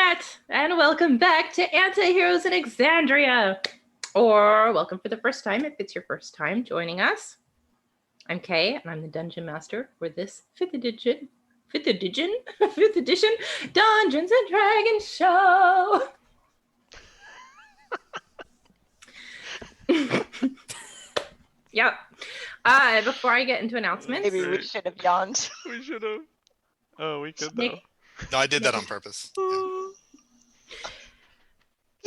Internet, and welcome back to Antiheroes in Exandria, or welcome for the first time if it's your first time joining us. I'm Kay, and I'm the Dungeon Master for this 5th edition Dungeons and Dragons show. Yep. Before I get into announcements, Maybe we should have yawned. We should have. Oh, we could though. Nick, No, I did that on purpose. can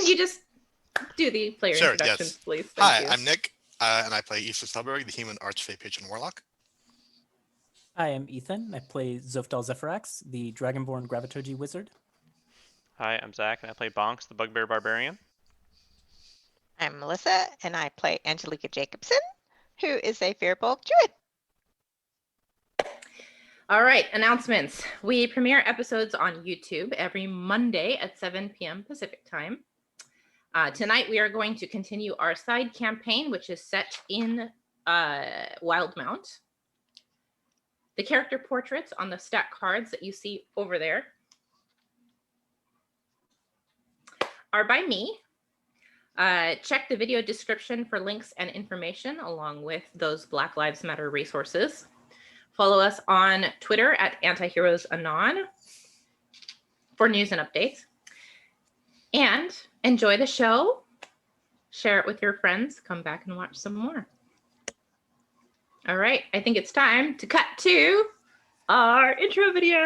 you just do the player Sure, introductions, yes. please? Hi, Thank you. I'm Nick, and I play East Selberg, the human archfey patron warlock. Hi, I'm Ethan. I play Zofdal Zephyrax, the Dragonborn Gravitoji wizard. Hi, I'm Zach, and I play Bonks, the Bugbear Barbarian. I'm Melissa, and I play Angelica Jacobson, who is a Fearbulk Druid. All right, announcements. We premiere episodes on YouTube every Monday at 7 p.m. Pacific time. Tonight, we are going to continue our side campaign, which is set in Wildmount. The character portraits on the stack cards that you see over there are by me. Check the video description for links and information along with those Black Lives Matter resources. Follow us on Twitter at Antiheroes Anon for news and updates. And enjoy the show. Share it with your friends. Come back and watch some more. All right, I think it's time to cut to our intro video.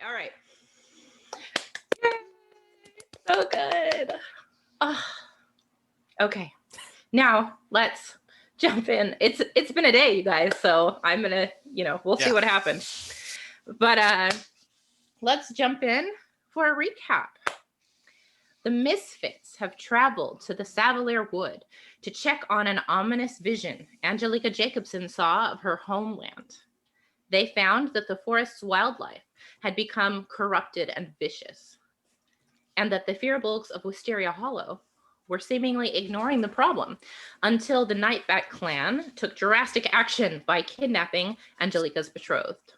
All right. So good. Oh. Okay. Now let's jump in. It's been a day, you guys, so I'm gonna, we'll see what happens. But let's jump in for a recap. The misfits have traveled to the Savalier Wood to check on an ominous vision Angelica Jacobson saw of her homeland. They found that the forest's wildlife had become corrupted and vicious, and that the Fearbulks of Wisteria Hollow were seemingly ignoring the problem until the Nightback clan took drastic action by kidnapping Angelica's betrothed.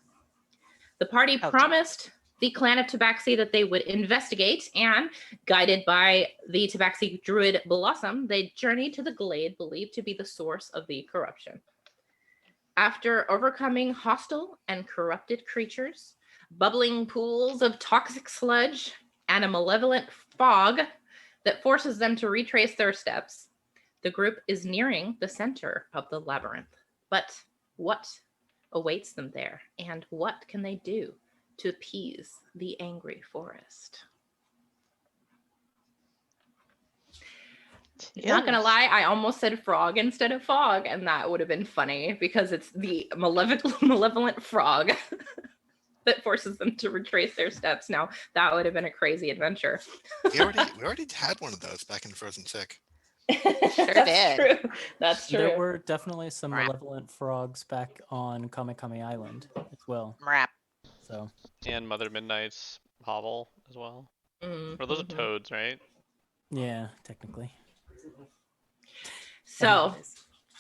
The party promised the clan of Tabaxi that they would investigate, and guided by the Tabaxi druid Blossom, they journeyed to the glade believed to be the source of the corruption. After overcoming hostile and corrupted creatures, bubbling pools of toxic sludge, and a malevolent fog that forces them to retrace their steps, the group is nearing the center of the labyrinth. But what awaits them there, and what can they do to appease the angry forest? Yes. Not gonna lie, I almost said frog instead of fog, and that would have been funny because it's the malevolent frog that forces them to retrace their steps. Now, that would have been a crazy adventure. we already had one of those back in Frozen Sick. That's true. There were definitely some malevolent frogs back on Kamekame Island as well. So. And Mother Midnight's hovel as well. Mm-hmm. Or those are toads, right? Yeah, technically. So,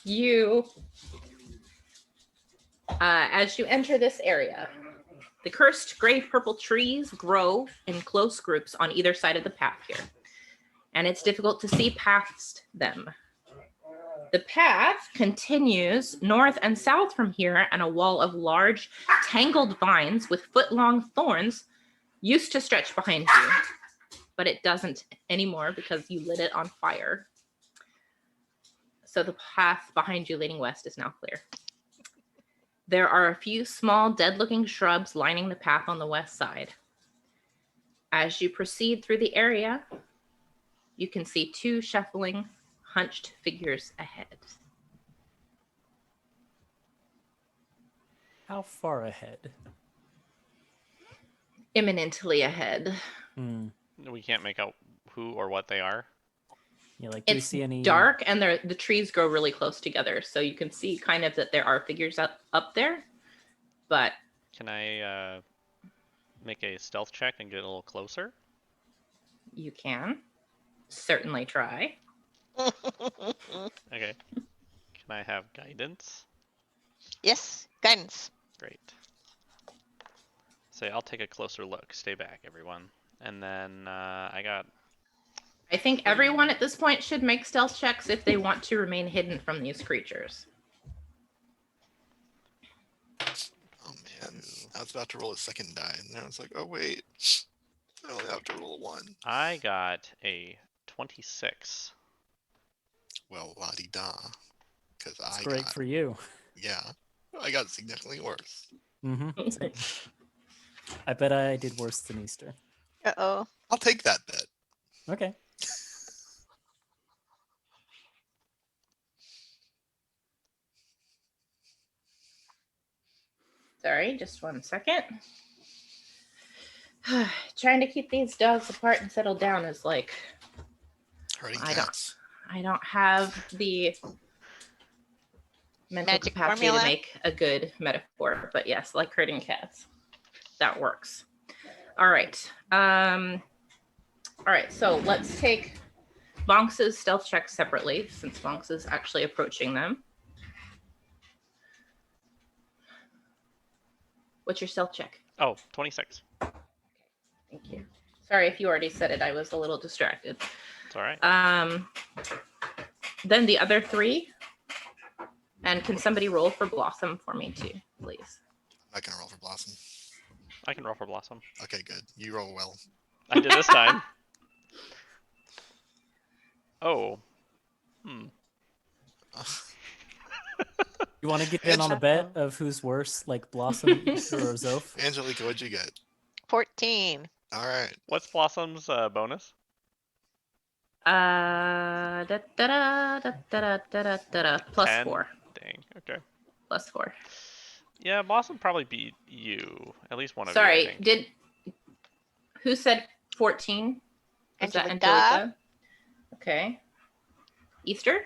you, as you enter this area, the cursed gray-purple trees grow in close groups on either side of the path here, and it's difficult to see past them. The path continues north and south from here, and a wall of large, tangled vines with foot-long thorns used to stretch behind you, but it doesn't anymore because you lit it on fire. So the path behind you leading west is now clear. There are a few small dead-looking shrubs lining the path on the west side. As you proceed through the area, you can see two shuffling, hunched figures ahead. How far ahead? Imminently ahead. We can't make out who or what they are. Yeah, like do we It's see any dark and the trees grow really close together, so you can see kind of that there are figures up there, but Can I make a stealth check and get a little closer? you can certainly try. Okay. Can I have guidance? Yes, guidance. Great. Say, I'll take a closer look. Stay back, everyone. And then I think everyone at this point should make stealth checks if they want to remain hidden from these creatures. Oh man, I was about to roll a second die, and then I was like, oh wait, I only have to roll 1. I got a 26. Well, la-di-da, because It's I great got, for you. yeah, I got significantly worse. Same. I bet I did worse than Easter. Uh-oh. I'll take that bet. Okay. Sorry, just 1 second. Trying to keep these dogs apart and settle down is like, Hurting I cats. I don't have the mental Magic capacity formula? to make a good metaphor, but yes, like herding cats. That works. All right. All right, so let's take Bonks's stealth check separately, since Bonks is actually approaching them. What's your stealth check? Oh, 26. Thank you. Sorry if you already said it. I was a little distracted. It's all right. Then the other 3. And can somebody roll for Blossom for me too, please? I'm not gonna roll for Blossom. I can roll for Blossom. Okay, good. You roll well. I did this time. Oh. You want to get in on a bet of who's worse, like Blossom, Easter, or Zoph? Angelica, what'd you get? 14. All right. What's Blossom's bonus? Da, da, da, da, da, da, da, plus 10? 4. Dang. Okay. Plus 4. Yeah, Blossom probably beat you. At least one of you. I Sorry, think. who said 14? Was that Angelica. Angelica? Okay. Easter?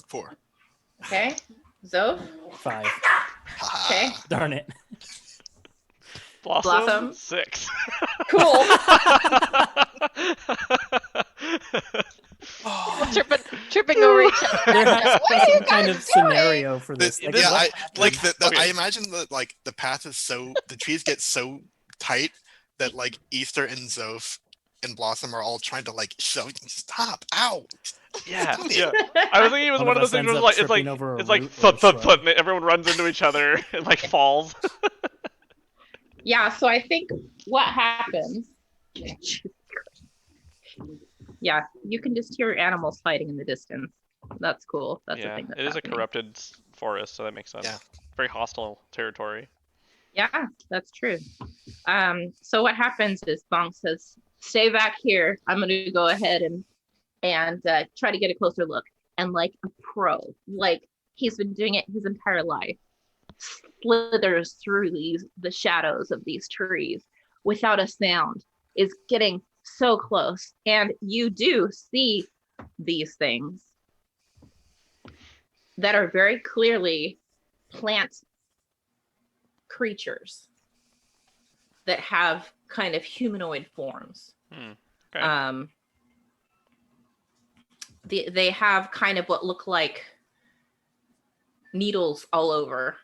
4. Okay. Zoe? 5. Okay. Darn it. Blossom? 6. Cool. Tripping over each other. There has to What be are you some kind guys of doing? scenario for this. Yeah, what I happened? like Okay. I imagine that like the path is so the trees get so tight that like Easter and Zoph and Blossom are all trying to like stop. Ow. Yeah, Stop it. yeah. I was thinking it was one of those us things ends where up like tripping over a it's like root or thud a thud shrub. thud, and everyone runs into each other and like falls. Yeah, so I think what happens. Yeah, you can just hear animals fighting in the distance. That's cool. That's a Yeah, thing that's it is happening. a corrupted forest, so that makes sense. Yeah. Very hostile territory. Yeah, that's true. So what happens is Bonk says, "Stay back here. I'm going to go ahead and try to get a closer look." And like a pro, like he's been doing it his entire life, slithers through the shadows of these trees without a sound, is getting so close, and you do see these things that are very clearly plant creatures that have kind of humanoid forms. Okay. They have kind of what look like needles all over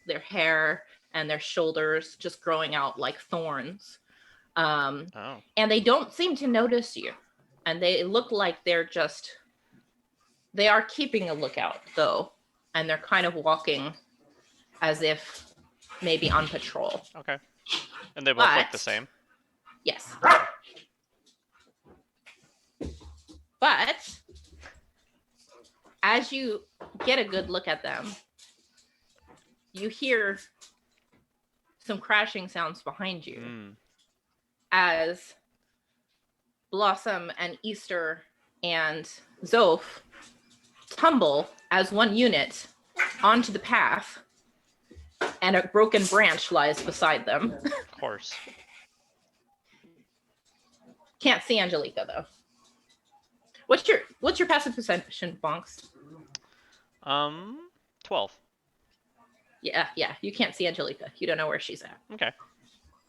their hair and their shoulders, just growing out like thorns. And they don't seem to notice you, and they look like they are keeping a lookout though, and they're kind of walking as if maybe on patrol. Okay. And they both look the same. Yes. But as you get a good look at them, you hear some crashing sounds behind you as Blossom and Easter and Zoph tumble as one unit onto the path, and a broken branch lies beside them. Of course. Can't see Angelica though. What's your passive perception, Bonks? 12. Yeah, you can't see Angelica. You don't know where she's at. Okay.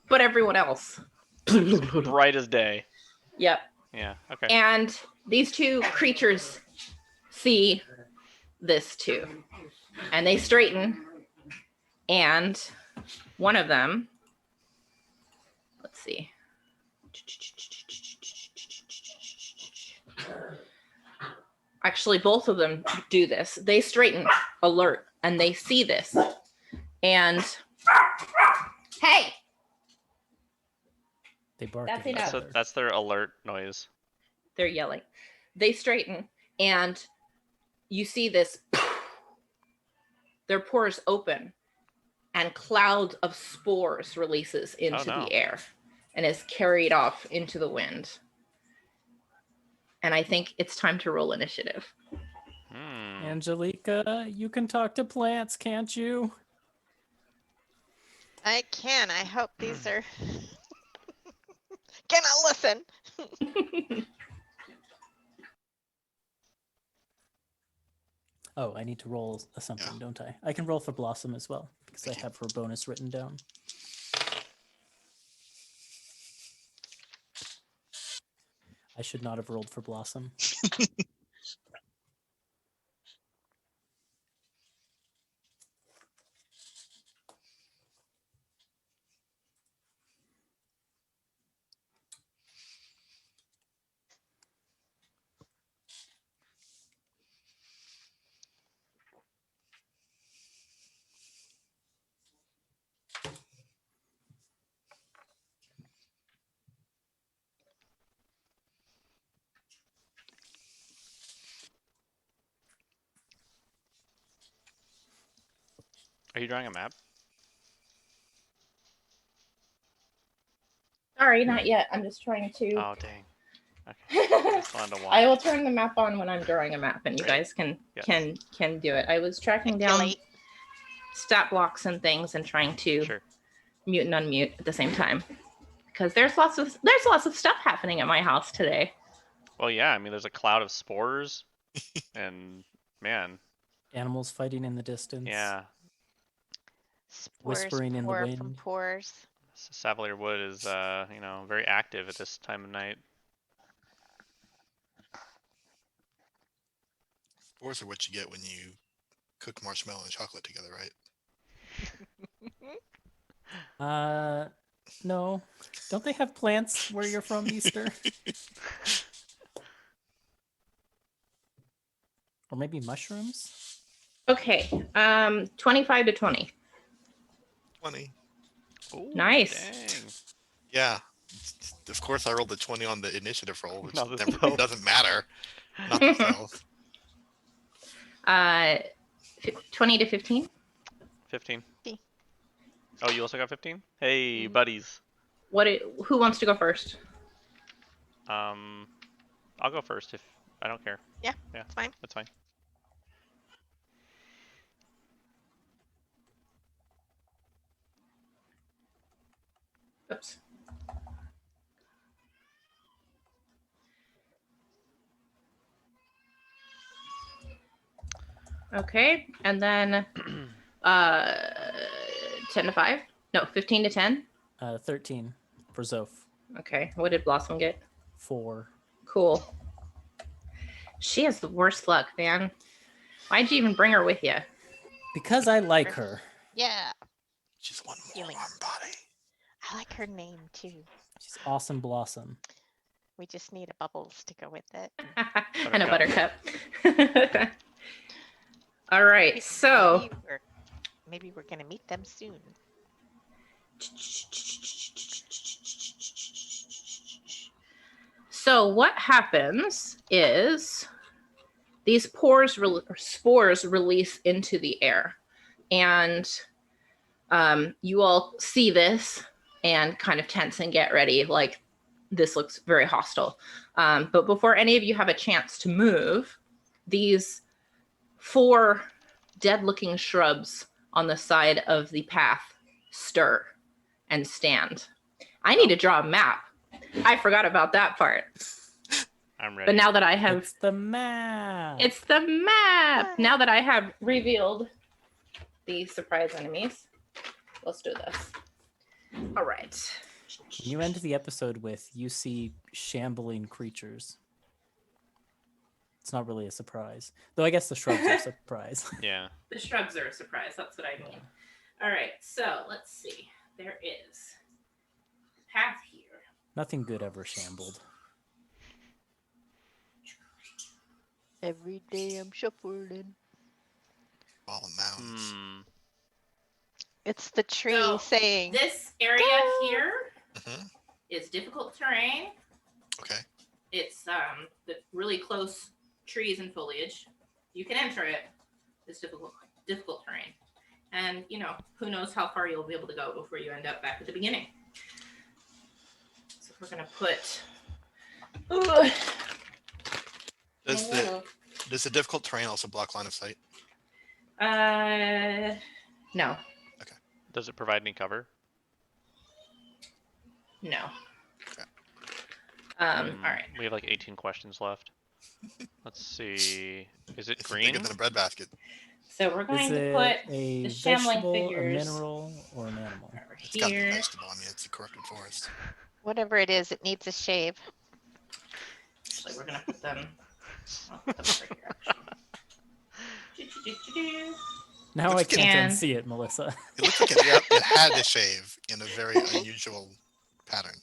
But everyone else. Bright as day. Yep. Yeah, okay. And these two creatures see this too. And they straighten. And one of them, let's see. Actually, both of them do this. They straighten, alert, and they see this. And hey! They bark. That's at each enough. other. That's their alert noise. They're yelling. They straighten, and you see this. Their pores open, and cloud of spores releases into the air and is carried off into the wind. And I think it's time to roll initiative. Angelica, you can talk to plants, can't you? I can. I hope these are. Can I listen? Oh, I need to roll something, don't I? I can roll for Blossom as well, because I have her bonus written down. I should not have rolled for Blossom. Are you drawing a map? Sorry, not yet. I'm just trying to. Oh, dang. Okay. Just wanted to watch. I will turn the map on when I'm drawing a map, and you guys can do it. I was tracking down stat blocks and things and trying to mute and unmute at the same time, because there's lots of stuff happening at my house today. Well, yeah. I mean, there's a cloud of spores, and man. Animals fighting in the distance. Yeah. Spores Whispering in the pour wind. from pores. Savalier Wood is, very active at this time of night. Spores are what you get when you cook marshmallow and chocolate together, right? No. Don't they have plants where you're from, Easter? Or maybe mushrooms? Okay, 25 to 20. 20. Ooh, Nice. Dang. Yeah. Of course, I rolled the 20 on the initiative roll, which Not the never, stealth. doesn't matter. Not the stealth. 20 to 15. 15. Oh, you also got 15? Hey, buddies. Who wants to go first? I'll go first if I don't care. Yeah, that's fine. That's fine. Oops. Okay, and then 10 to 5? No, 15 to 10? 13 for Zoph. Okay, what did Blossom get? 4. Cool. She has the worst luck, man. Why'd you even bring her with you? Because I like her. Yeah. She's one more Feelings. warm body. I like her name too. She's awesome Blossom. We just need a bubbles to go with it. And a buttercup. All right, so maybe we're gonna meet them soon. So what happens is these spores release into the air, and you all see this and kind of tense and get ready. Like, this looks very hostile. But before any of you have a chance to move, these 4 dead-looking shrubs on the side of the path stir and stand. I need to draw a map. I forgot about that part. I'm ready. But now that I have... It's the map. It's the map! Now that I have revealed the surprise enemies, let's do this. All right. You end the episode with, you see shambling creatures. It's not really a surprise. Though I guess the shrubs are a surprise. Yeah. The shrubs are a surprise. That's what I mean. All right. So let's see. There is a path here. Nothing good ever shambled. Every day I'm shuffling. All mounds. It's the tree So, saying. This area Go! here Mhm. is difficult terrain. Okay. It's the really close trees and foliage. You can enter it. It's difficult terrain. And, you know, who knows how far you'll be able to go before you end up back at the beginning. So we're going to put... Ooh. Does the difficult terrain also block line of sight? No. Does it provide any cover? No. Okay. All right. We have like 18 questions left. Let's see. Is it It's green? bigger than a breadbasket. So we're going Is to it put a the shambling vegetable, a figures mineral, or an animal? over It's got to be here. vegetable. I mean, it's a corrupted forest. Whatever it is, it needs a shave. Actually, we're going to put them, I'll put them over here, actually. Now I Looks can't and- unsee it, Melissa. It looks like it had to shave in a very unusual pattern.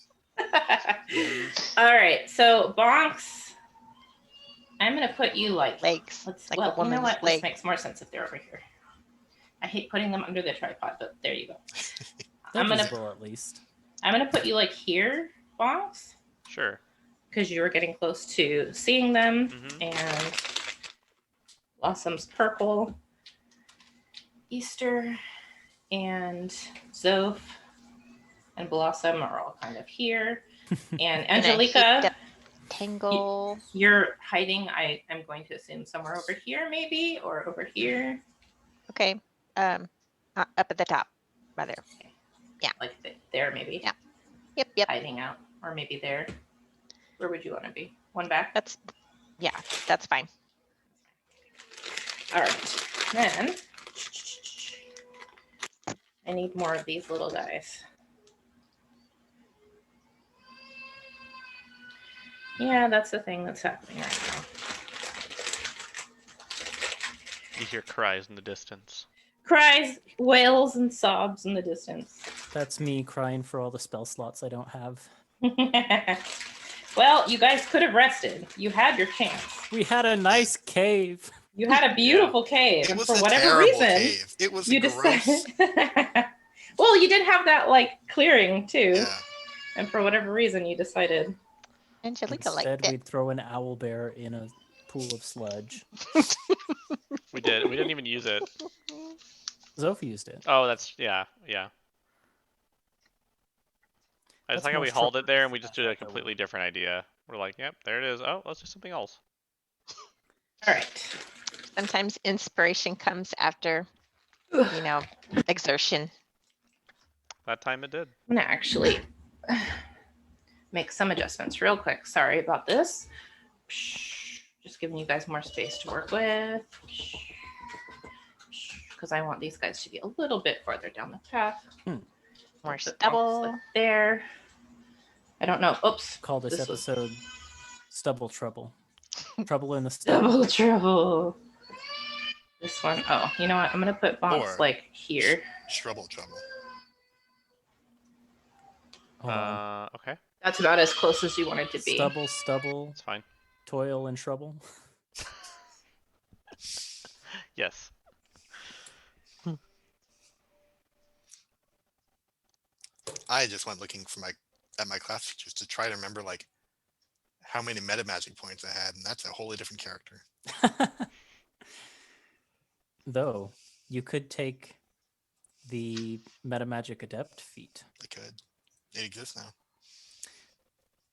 All right, so Bonks, I'm going to put you like... Legs. Let's, Like well, a you know woman's what? leg. This makes more sense if they're over here. I hate putting them under the tripod, but there you go. They're I'm gonna visible at least. put you like here, Bonks, Sure. because you were getting close to seeing them. Mhm. And Blossom's purple, Easter, and Zoph and Blossom are all kind of here. And And a Angelica, heaped up tangle. you're hiding, I'm going to assume somewhere over here maybe, or over here. Okay. Up at the top, rather. Like there maybe. Yeah. Yep. Hiding out. Or maybe there. Where would you want to be? One back? That's fine. All right. Then I need more of these little guys. Yeah, that's the thing that's happening right now. You hear cries in the distance. Cries, wails, and sobs in the distance. That's me crying for all the spell slots I don't have. Well, you guys could have rested. You had your chance. We had a nice cave. You had a beautiful cave, It and was for a whatever terrible reason, cave. It was you gross. decided. Well, you did have that like clearing too, Yeah. and for whatever reason, you decided. Angelica Instead, liked it. we'd throw an owl bear in a pool of sludge. We did. We didn't even use it. Zoph used it. Oh, that's yeah. I just That's like how more we hauled it there and we structured just did a stuff, I completely would. different idea. We're like, yep, there it is. Oh, let's do something else. All right. Sometimes inspiration comes after, exertion. That time it did. I'm gonna actually make some adjustments real quick. Sorry about this. Just giving you guys more space to work with. Because I want these guys to be a little bit farther down the path. More Put Bonks stubble. like there. I don't know. Oops. Call this This was- episode Stubble Trouble. Trouble in the stubble. Double trouble. This one. Oh, you know what? I'm gonna put Bonks Or- like here. Trouble. Hold on. Okay, That's about as close as you want it to be. Stubble, it's fine. toil and trouble. Yes. I just went looking for at my class features to try to remember like how many meta magic points I had, and that's a wholly different character. Though you could take the meta magic adept feat. I could. It exists now.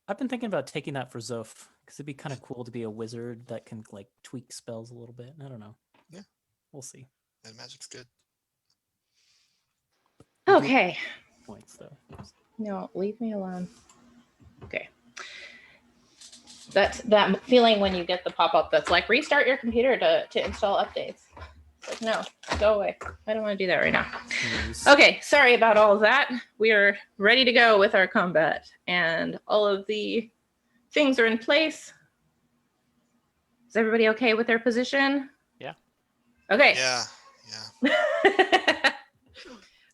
I've been thinking about taking that for Zof because it'd be kind of cool to be a wizard that can like tweak spells a little bit. I don't know. Yeah. We'll see. Meta magic's good. Okay. Points though. No, leave me alone. Okay. That's that feeling when you get the pop-up that's like restart your computer to install updates. It's like, no, go away. I don't want to do that right now. News. Okay, sorry about all of that. We are ready to go with our combat, and all of the things are in place. Is everybody okay with their position? Yeah. Okay. Yeah.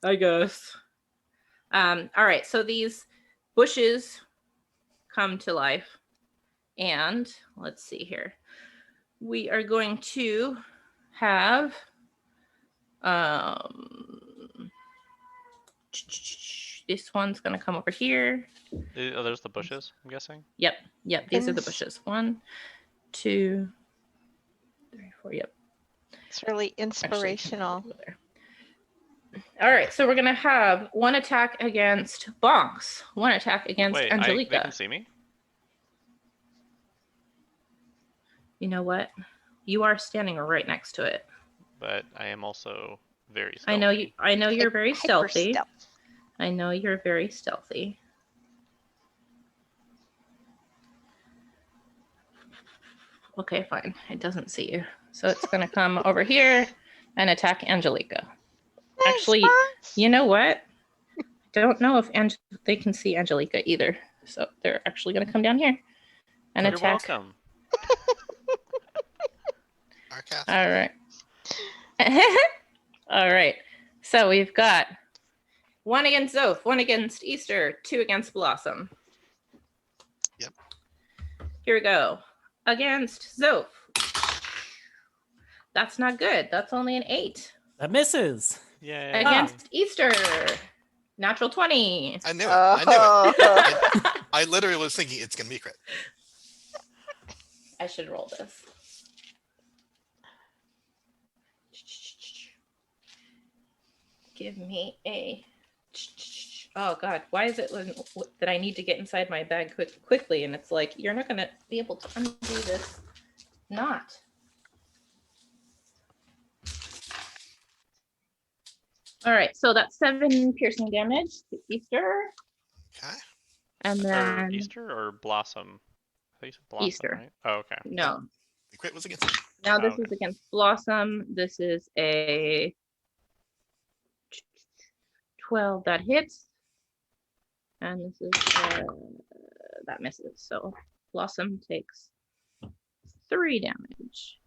I guess. All right, so these bushes come to life, and let's see here. We are going to have this one's going to come over here. Oh, there's the bushes, I'm guessing. Yep, these are the Pins. bushes. 1, 2, 3, 4. Yep. It's really Actually, inspirational. over there. All right, so we're gonna have one attack against Bonks, one attack against Wait, Angelica. they can see me? You know what? You are standing right next to it. But I am also very stealthy. I know you. I know you're very Hyper stealthy. stealth. I know you're very stealthy. Okay, fine. It doesn't see you, so it's gonna come over here and attack Angelica. Actually, you know what? I don't know if they can see Angelica either. So they're actually going to come down here and You're attack. welcome. Arcast. All right. All right. So we've got 1 against Zoph, 1 against Easter, 2 against Blossom. Yep. Here we go. Against Zoph. That's not good. That's only an 8. That misses. Yay. Against Easter. Natural 20. I knew it. I knew Oh. it. I literally was thinking it's gonna be a crit. I should roll this. Give me a. Oh God, why is it that I need to get inside my bag quickly? And it's like, you're not gonna be able to undo this. Not. All right, so that's 7 piercing damage to Easter. Okay. And Or then Easter or Blossom? I think you said Blossom, Easter. right? Oh, okay. no. The crit was against it. Now this Okay. is against Blossom. This is a 12 that hits. And this is that misses. So Blossom takes 3 damage.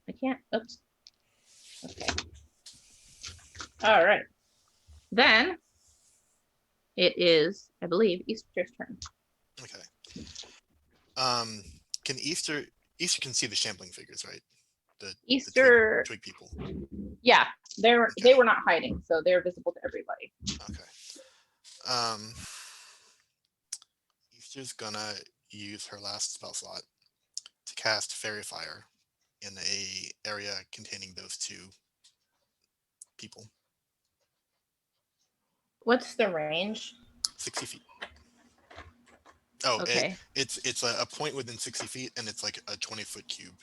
I can't. Oops. Okay. All right. Then it is, I believe, Easter's turn. Okay. Can Easter can see the shambling figures, right? The Easter, twig people. yeah, they were not hiding, so they're visible to everybody. Okay. Easter's gonna use her last spell slot to cast Fairy Fire in a area containing those 2 people. What's the range? 60 feet. Oh, Okay. it's a point within 60 feet, and it's like a 20-foot cube.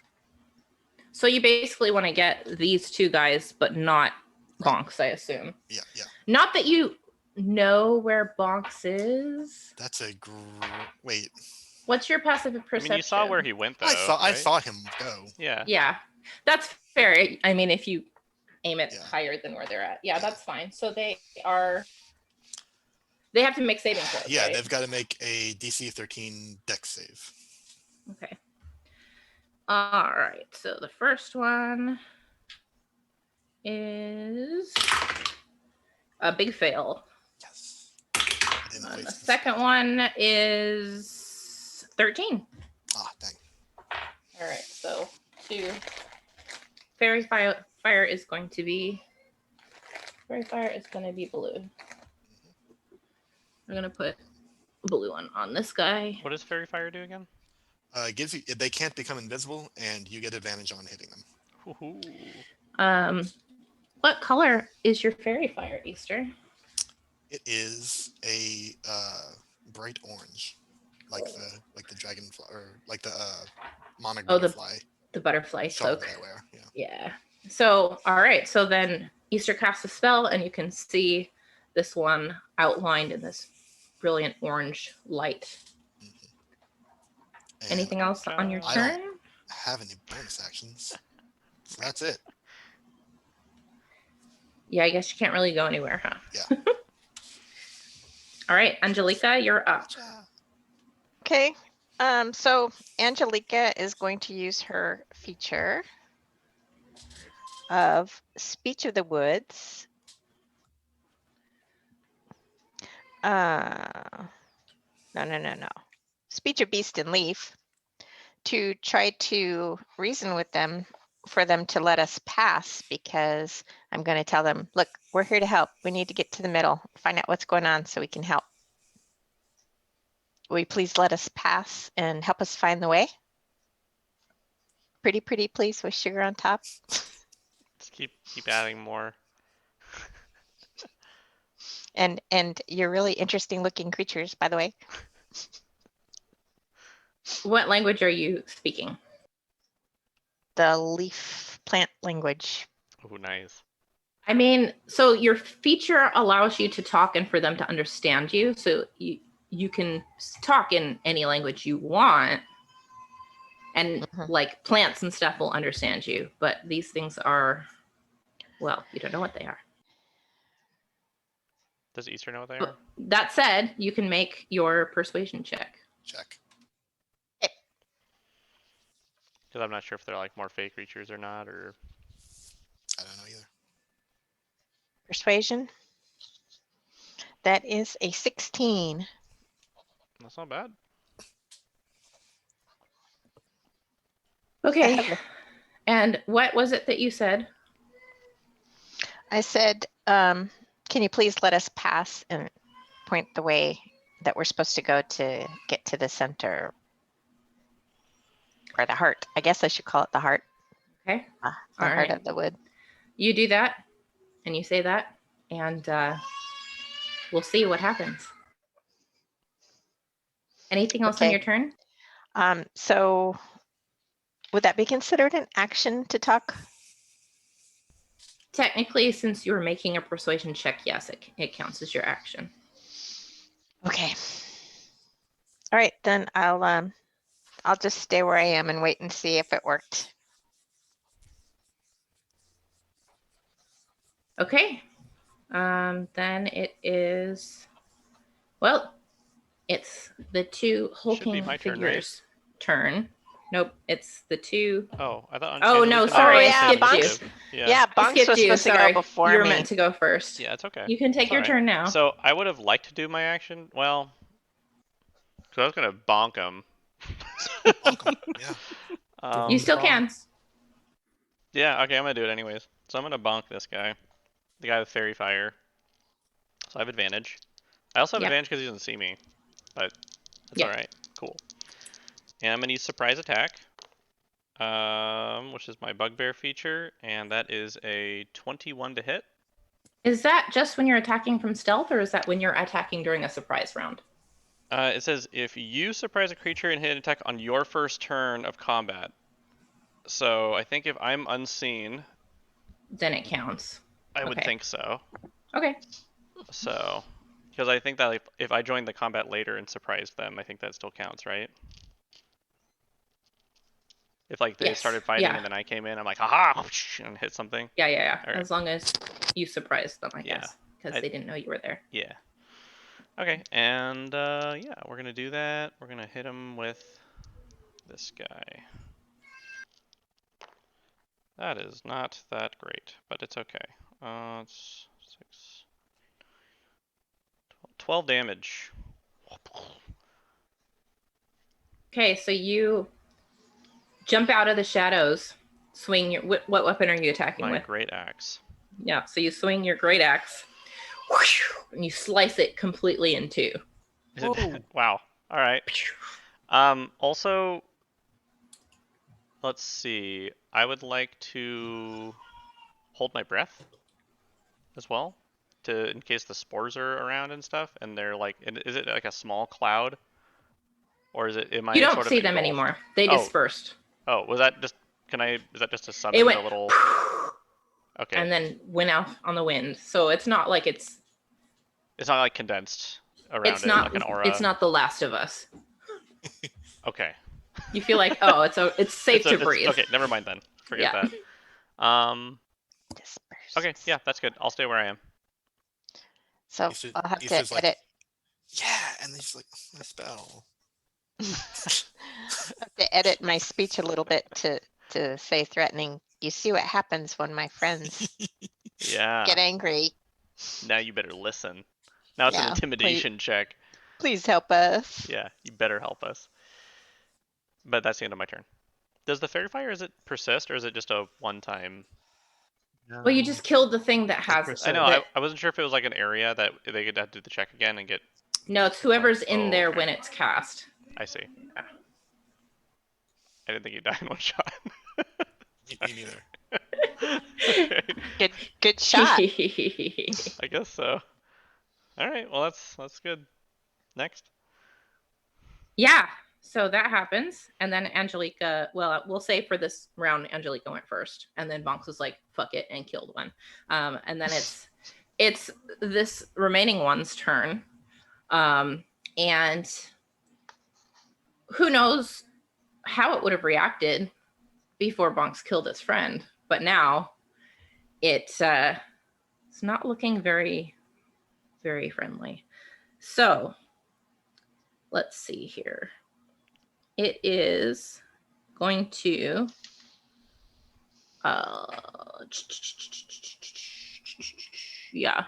So you basically want to get these 2 guys, but not Bonks, I assume. Yeah. Not that you know where Bonks is. That's a wait. What's your passive I perception? mean, you saw where he went, though. I right? saw him go. Yeah. Yeah, that's fair. I mean, if you aim it Yeah. higher than where they're at. Yeah, that's fine. So they have to make saving throws. Yeah, right? they've got to make a DC 13 Dex save. Okay. All right. So the first one is a big fail. Yes. And the second one is 13. Ah, dang. All right. So 2. Fairy fire is going to be Fairy fire is going to be blue. We're going to put a blue one on this guy. What does fairy fire do again? It gives you they can't become invisible, and you get advantage on hitting them. Woohoo. What color is your fairy fire, Easter? It is a bright orange, like the dragonfly or like the monarch Oh, butterfly the butterfly shawl soak. that I wear. Yeah. Yeah. So, all right. So then Easter casts a spell, and you can see this one outlined in this brilliant orange light. And Anything else on your I turn? don't have any bonus actions, so that's it. Yeah, I guess you can't really go anywhere, huh? Yeah. All right, Angelica, you're up. Okay. So Angelica is going to use her feature of Speech of the Woods. No. Speech of Beast and Leaf to try to reason with them for them to let us pass, because I'm going to tell them, look, we're here to help. We need to get to the middle, find out what's going on so we can help. Will you please let us pass and help us find the way? Pretty, please, with sugar on top. Just keep adding more. And you're really interesting looking creatures, by the way. What language are you speaking? The leaf plant language. Oh, nice. I mean, so your feature allows you to talk and for them to understand you. So you can talk in any language you want, and like plants and stuff will understand you. But these things are, well, you don't know what they are. Does Easter know what they But are? that said, you can make your persuasion check. Check. Because I'm not sure if they're like more fey creatures or not, or I don't know either. Persuasion. That is a 16. that's not bad. Okay. And what was it that you said? I said, can you please let us pass and point the way that we're supposed to go to get to the center, or the heart? I guess I should call it the heart. Okay. The All heart right. of the wood. You do that, and you say that, and we'll see what happens. Anything else on Okay. your turn? So would that be considered an action to talk? Technically, since you were making a persuasion check, yes, it counts as your action. Okay. All right, then I'll just stay where I am and wait and see if it worked. Okay. Then it is, well, it's the two hulking my turn, figures' turn. Nope, it's the two. Oh, I thought. Oh, no, Angelica sorry, had I skipped you. initiative. Yeah, I Bunks skipped was you. supposed to Sorry, go before you were me. meant to go first. Yeah, it's okay. You can take It's your all right. turn now. So I would have liked to do my action. Well, so I was gonna bonk him. Welcome. Yeah. You still can. Yeah. Okay, I'm gonna do it anyways. So I'm gonna bonk this guy, the guy with fairy fire. So I have advantage. I also have Yep. advantage because he doesn't see me, but that's Yep. all right. Cool. And I'm gonna use surprise attack, which is my bugbear feature, and that is a 21 to hit. Is that just when you're attacking from stealth, or is that when you're attacking during a surprise round? It says if you surprise a creature and hit an attack on your first turn of combat. So I think if I'm unseen, Then it counts. I would Okay. think so. Okay. So, because I think that if I joined the combat later and surprised them, I think that still counts, right? If like they Yes. started fighting Yeah. and then I came in, I'm like, haha, and hit something. Yeah. All right. As long as you surprised them, I Yeah. guess, because they didn't know you were there. Yeah. Okay, and yeah, we're gonna do that. We're gonna hit him with this guy. That is not that great, but it's okay. It's 6, 12 damage. Okay, so you jump out of the shadows, swing your. What weapon are you attacking My with? great axe. Yeah, so you swing your great axe, and you slice it completely in two. Is it, Whoa. wow. All right. Also, let's see. I would like to hold my breath as well, in case the spores are around and stuff, and they're like, is it like a small cloud, or is it? Am I You don't sort of see them engulfed? anymore. They Oh. dispersed. Oh, was that just? Is that just a summon It went a little? Okay. and then went out on the wind. So it's not like it's not like condensed around it's it not like an aura. it's not The Last of Us. Okay. You feel like, oh, it's safe to breathe. Okay, never mind then. Forget Yeah. that. Disperse. Okay, yeah, that's good. I'll stay where I am. So Easter- I'll have Easter's to like- edit. Yeah, and he's like, oh, my spell. I have to edit my speech a little bit to say threatening. You see what happens when my friends Yeah. get angry. Now you better listen. Now it's an Yeah, intimidation check. Please help us. Yeah, you better help us. But that's the end of my turn. Does the fairy fire, is it persist or is it just a one-time? Well, you just killed the thing that has persist. I know, that- I wasn't sure if it was like an area that they could have to do the check again and get. No, it's whoever's in Oh, there okay. when it's cast. I see. I didn't think you died in one shot. Me neither. Okay, Good shot. I guess so. All right, well that's good. Next. Yeah. So that happens, and then Angelica. Well, we'll say for this round, Angelica went first, and then Bonks was like, "Fuck it," and killed one. And then it's this remaining one's turn, and who knows how it would have reacted before Bonks killed his friend, but now it's not looking very, very friendly. So let's see here. It is going to yeah.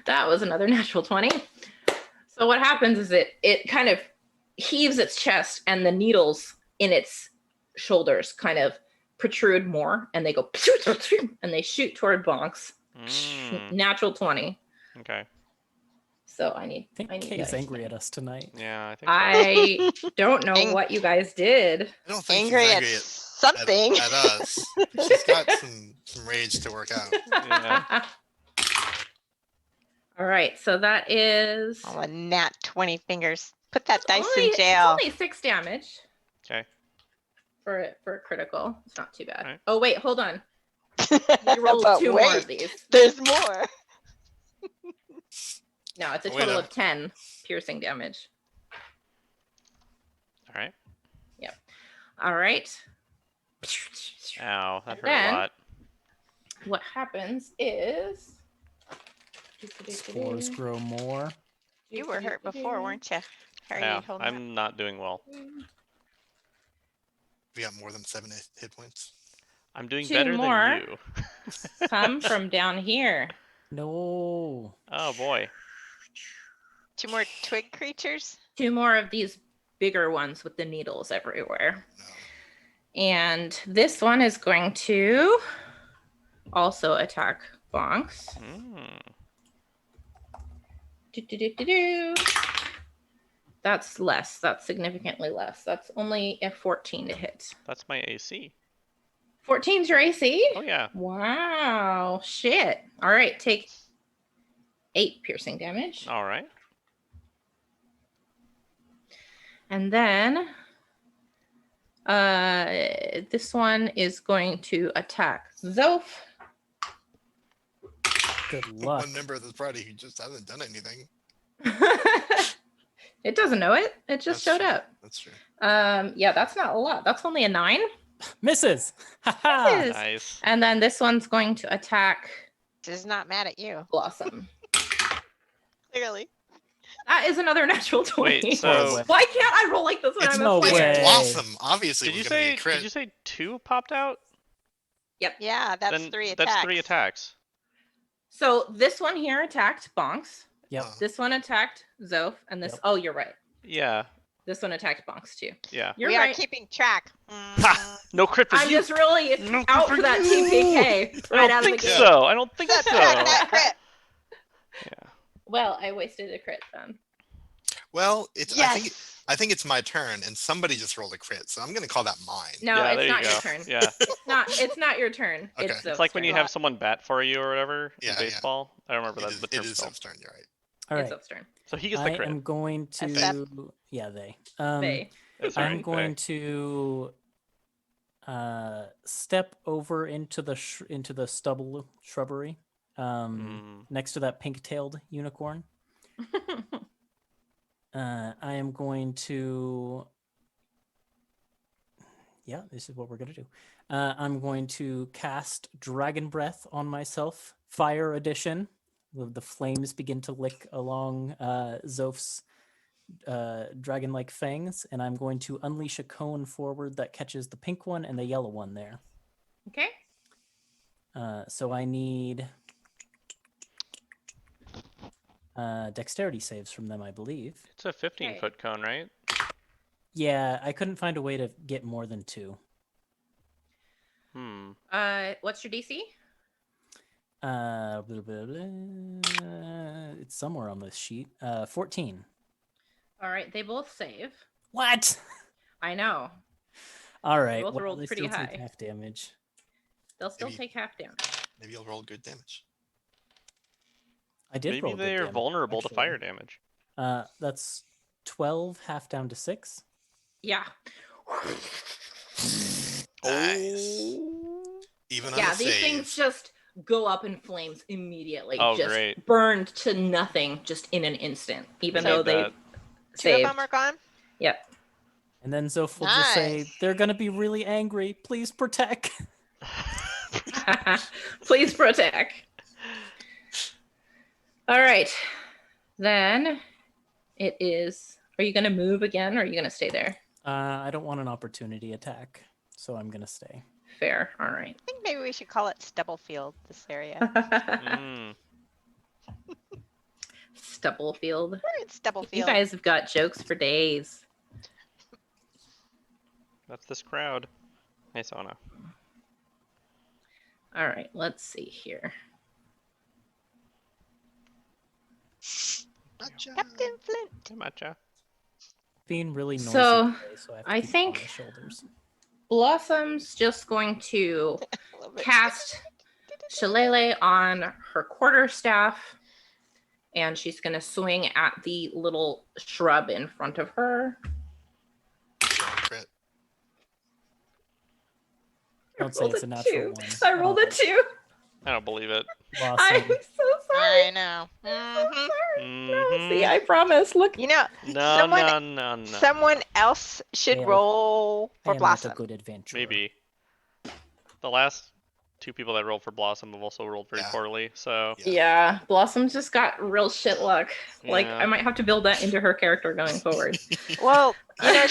That was another natural 20. So what happens is it kind of heaves its chest, and the needles in its shoulders kind of protrude more, and they go and they shoot toward Bonks. Natural 20. Okay. So I need. I think I need Kay's guys. angry at us tonight. Yeah, I think so. I don't know what you guys did. I don't think Angry she's at angry something. at us. She's got some rage to work out. Yeah. All right, so that is Oh, a nat 20 fingers. Put that dice only, in jail. It's only 6 damage Okay. for a critical. It's not too bad. Alright. Oh wait, hold on. You rolled But 2 more wait, of these. there's more. No, it's a Wait total up. of 10 piercing damage. All right. All right. Ow, that And hurt then- a lot. What happens is Spores grow more. You were hurt before, weren't you? How are Yeah, you holding up? I'm not doing well. We got more than 7 hit points. I'm doing 2 better more. than you. come from down here. No. Oh boy. 2 more twig creatures? 2 more of these bigger ones with the needles everywhere. No. And this one is going to also attack Bonks. Mm. Do. That's less. That's significantly less. That's only a 14 to hit. That's my AC. 14's your AC? Oh yeah. Wow. Shit. All right. Take 8 piercing damage. All right. And then this one is going to attack Zoph. Good luck. One member of this party who just hasn't done anything. It doesn't know it. It just That's showed true. up. That's true. Yeah, that's not a lot. That's only a 9. Misses. Haha. Misses. Nice. And then this one's going to attack Is not mad at you. Blossom. Clearly. That is another natural 20. Wait, so Why can't I roll like this when It's I'm no a player? way. It's Blossom. Obviously, did you was gonna be say a crit. did you say 2 popped out? Yeah, that's Then 3 attacks. That's 3 attacks. So this one here attacked Bonks. Yep. This one attacked Zoph. And this, Yep. oh, you're right. Yeah. This one attacked Bonks too. Yeah. You're we right. are keeping track. Ha! No crit for I'm you. just really No out crit for that you. TPK I right don't out of the think gate. so. I don't think so. Subtract that crit. Yeah. Well, I wasted a crit then. Well, it's Yes. I think it's my turn, and somebody just rolled a crit, so I'm gonna call that mine. No, Yeah, it's there not you your go. turn. Yeah. It's not your turn. Okay. It's It's like when you turn. have someone bat for you or whatever in Yeah, yeah. baseball. I don't remember It the is term's called. Zoph's turn. You're right. All It's right. Zoph's turn. So he gets the I crit. am going Step. to. Yeah, they. They. Sorry, I'm going to step over into the stubble shrubbery next to that pink-tailed unicorn. I am going to. Yeah, this is what we're gonna do. I'm going to cast Dragon Breath on myself, Fire Edition. The flames begin to lick along Zoph's dragon-like fangs, and I'm going to unleash a cone forward that catches the pink one and the yellow one there. Okay. So I need dexterity saves from them, I believe. It's a 15-foot cone, right? Yeah, I couldn't find a way to get more than 2. What's your DC? Blah, blah, blah. It's somewhere on this sheet. 14. All right, they both save. What? I know. All right. both rolled they pretty still take high. half damage. They'll still Maybe- take half damage. Maybe you'll roll good damage. I did Maybe roll good they're damage, vulnerable to actually. fire damage. That's 12, half down to 6. Yeah. Nice. Even on Yeah, a these save. things just go up in flames immediately. Oh, just great. burned to nothing just in an instant, even We though need they that. 2 of saved. them are gone. Yep. And then Zoph will just say, Nice. they're going to be really angry. Please protect. Please protect. All right. Then it is. Are you going to move again or are you going to stay there? I don't want an opportunity attack, so I'm going to stay. Fair. All right. I think maybe we should call it Stubblefield, this area. Stubblefield. We're in Stubblefield. You guys have got jokes for days. That's this crowd. Hey, Sona. All right. Let's see here. Gotcha. Captain Flint. Hey, Matcha. Being really noisy So, today, so I have to I keep them on think- my shoulders. Blossom's just going to Love it. cast Shillelagh on her quarterstaff, and she's going to swing at the little shrub in front of her. Crit. Don't say it's a natural one. I rolled a 2. I don't believe it. I'm Blossom. so sorry. I know. Mhm. See, I promise. Look. You know, No, Someone- no. someone else should Hail. roll I for am not Blossom. a good adventurer. Maybe. The last 2 people that rolled for Blossom have also rolled very Yeah. poorly, so Yeah, Blossom just got real shit luck. Like, Yeah. I might have to build that into her character going forward. Well, you know,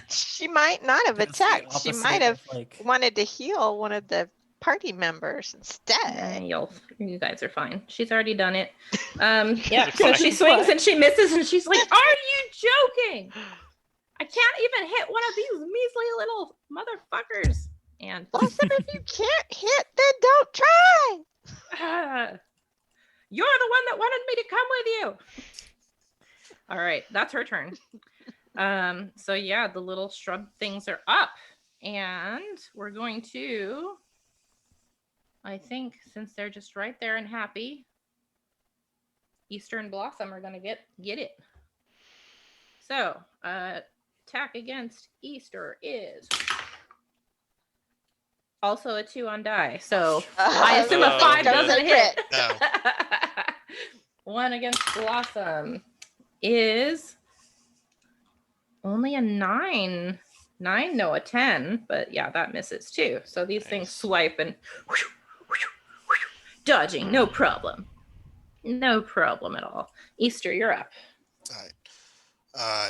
she might not have It's the attacked. She opposite might have of, like, wanted to heal one of the party members instead. You guys are fine. She's already done it. Yeah, are so fine. she swings and she misses and she's like, are you joking? I can't even hit one of these measly little motherfuckers. And Blossom, if you can't hit, then don't try. you're the one that wanted me to come with you. All right, that's her turn. So yeah, the little shrub things are up. And we're going to, I think, since they're just right there and happy, Easter and Blossom are gonna get it. So attack against Easter is also a 2 on die. So I assume a Oh, 5 good. doesn't hit. No. 1 against Blossom is only a 9. 9, no, a 10. But yeah, that misses too. So these things Nice. swipe and dodging, no problem. No problem at all. Easter, you're up. All right.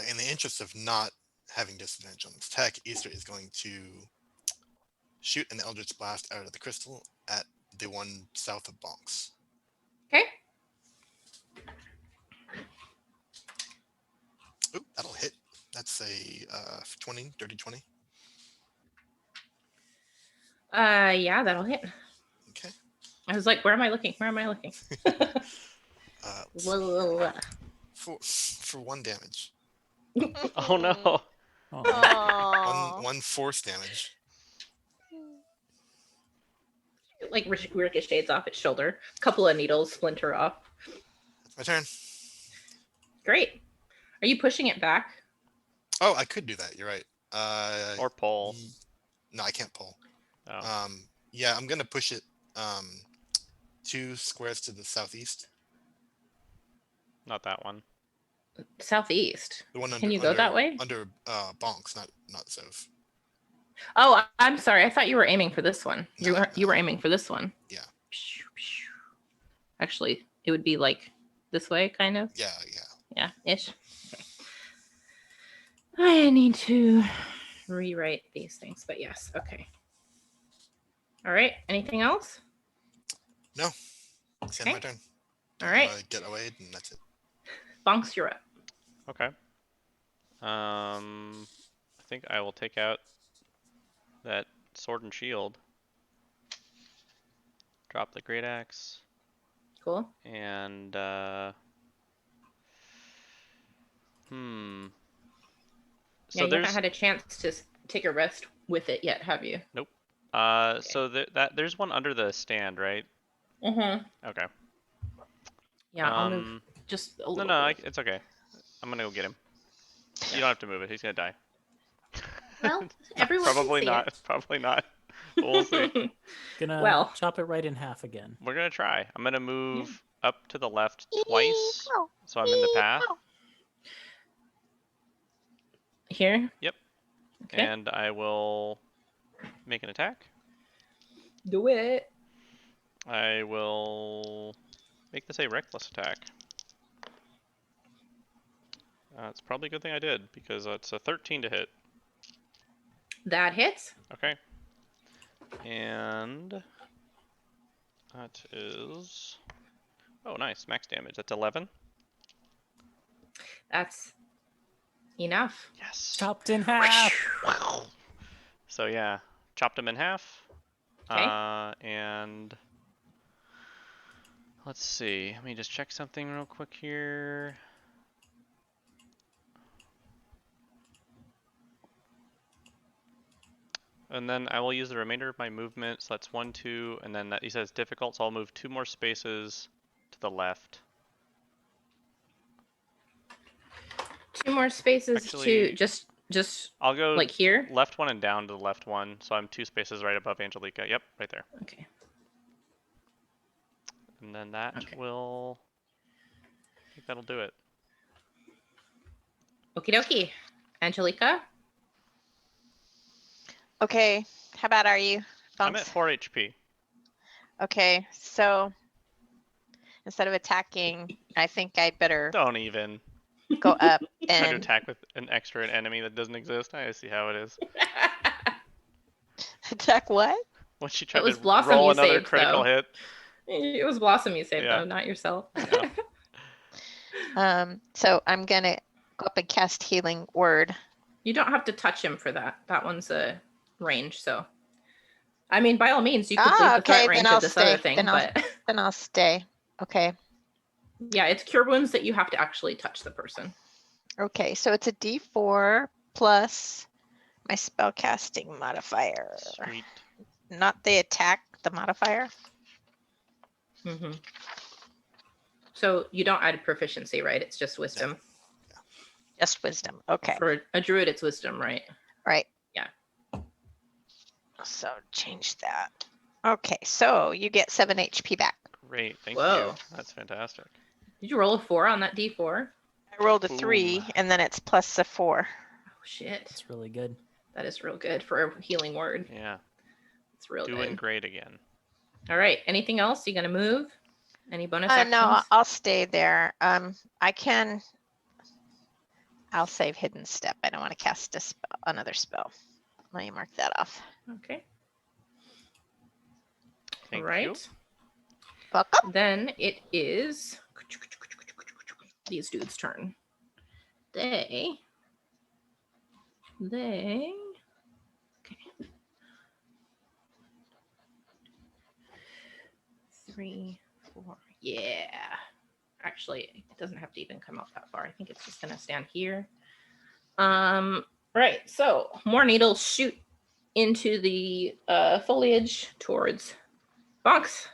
In the interest of not having disadvantage on this attack, Easter is going to shoot an Eldritch Blast out of the crystal at the one south of Bonks. Okay. Ooh, that'll hit. That's a 20, dirty 20. Yeah, that'll hit. Okay. I was like, where am I looking? Where am I looking? Let's Blah. see. For 1 damage. Oh no. Oh, Aw. One force damage. Like ricochets off its shoulder. A couple of needles splinter off. That's my turn. Great. Are you pushing it back? Oh, I could do that. You're right. Or pull. No, I can't pull. Oh. Yeah, I'm gonna push it 2 squares to the southeast. Not that one. Southeast. The one under, Can you go that way? Under bonks, not Zove. Oh, I'm sorry. I thought you were aiming for this one. You No, were no. you were aiming for this one. Yeah. Actually, it would be like this way, kind of. Yeah. Yeah, ish. Okay. I need to rewrite these things, but yes. Okay. All right. Anything else? No. It's the end of my turn. All right. Get away, and that's it. Bonks, you're up. Okay. I think I will take out that sword and shield. Drop the great axe. Cool. And Yeah, So you there's haven't had a chance to take a rest with it yet, have you? so there's one under the stand, right? Mm-hmm. Okay. Yeah, I'll move just a little bit. It's okay. I'm gonna go get him. You don't have to move it. He's gonna die. Well, everyone can Probably see not. it. Probably not. We'll see. gonna Well. chop it right in half again. We're gonna try. I'm gonna move up to the left twice, so I'm in the path. Here? Yep. Okay. And I will make an attack. Do it. I will make this a reckless attack. It's probably a good thing I did, because it's a 13 to hit. That hits. Okay. And that is... Oh, nice. Max damage. That's 11. That's enough. Yes. Chopped in half. So yeah, chopped him in half. Okay. And let's see. Let me just check something real quick here. And then I will use the remainder of my movement. So that's 1, 2, and then that he says difficult. So I'll move 2 more spaces to the left. 2 more spaces Actually, to just I'll go like here. left one and down to the left one. So I'm 2 spaces right above Angelica. Yep, right there. Okay. And then that Okay. will, I think that'll do it. Okie dokie. Angelica? Okay, how bad are you, I'm at Bunks? 4 HP. Okay, so instead of attacking, I think I better Don't even. go up Trying to and attack with an enemy that doesn't exist. I see how it is. attack what? When she tried was to Blossom roll you another saved, critical though. hit. It was Blossom you saved, Yeah. though, not yourself. Yeah. So I'm gonna go up and cast Healing Word. You don't have to touch him for that. That one's a range, so. I mean, by all means, you could leave the Okay, threat range then of I'll this other stay. thing, Then but I'll stay. Okay. yeah, it's cure wounds that you have to actually touch the person. Okay, so it's a D4 plus my spellcasting modifier. Sweet. Not the attack, the modifier. Mm-hmm. So you don't add proficiency, right? It's just wisdom. Just wisdom. Okay. For a druid, it's wisdom, right? Right. Yeah. So change that. Okay, so you get 7 HP back. Great. Thank Whoa. you. That's fantastic. Did you roll a 4 on that D4? I rolled a 3 Ooh. and then it's plus a 4. Oh, shit. It's really good. That is real good for a healing word. Yeah. It's real Doing good. great again. All right. Anything else? You gonna move? Any bonus No, actions? I'll stay there. I'll save Hidden Step. I don't want to cast another spell. Let me mark that off. Okay. Thank All right. you. Welcome. Then it is these dudes' turn. They they. Okay. 3, 4. Yeah. Actually, it doesn't have to even come out that far. I think it's just gonna stand here. Right. So more needles shoot into the foliage towards Bonks.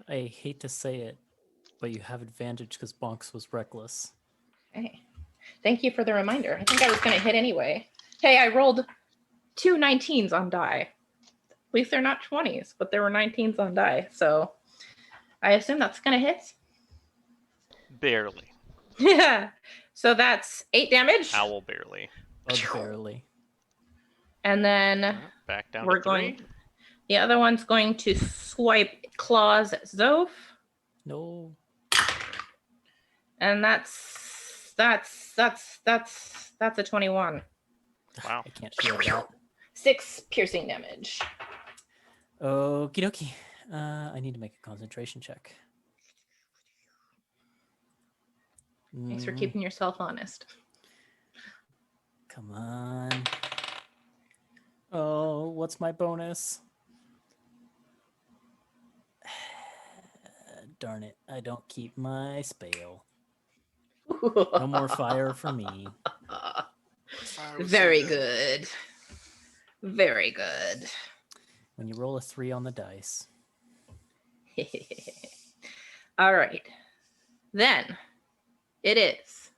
I hate to say it, but you have advantage because Bonks was reckless. Okay. Thank you for the reminder. I think I was gonna hit anyway. Hey, I rolled 2 19s on die. At least they're not 20s, but there were 19s on die. So I assume that's gonna hit. Barely. Yeah. So that's 8 damage. Owl barely. Bug barely. And then Back down we're to 3. going. The other one's going to swipe claws at Zoph. No. And that's a 21. Wow. I can't shield that. 6 piercing damage. Okie dokie. I need to make a concentration check. Thanks for Mm, keeping yourself honest. Come on. Oh, what's my bonus? Darn it. I don't keep my spell. No more fire for me. Fire was so Very good. Very good. When you roll a 3 on the dice. All right. Then it is.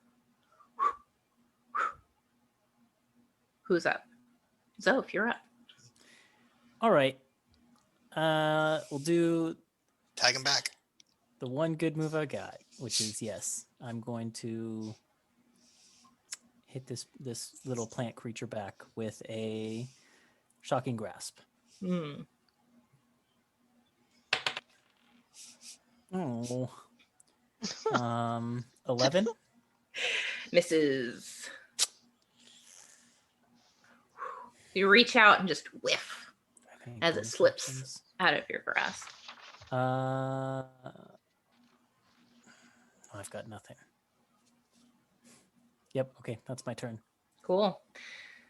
Who's up? Zoph, you're up. All right. We'll do Tag him back. the one good move I got, which is yes. I'm going to hit this little plant creature back with a shocking grasp. Hmm. Oh. 11. Misses. You reach out and just whiff Okay, as it bonus slips actions. out of your grasp. I've got nothing. Yep. Okay, that's my turn. Cool.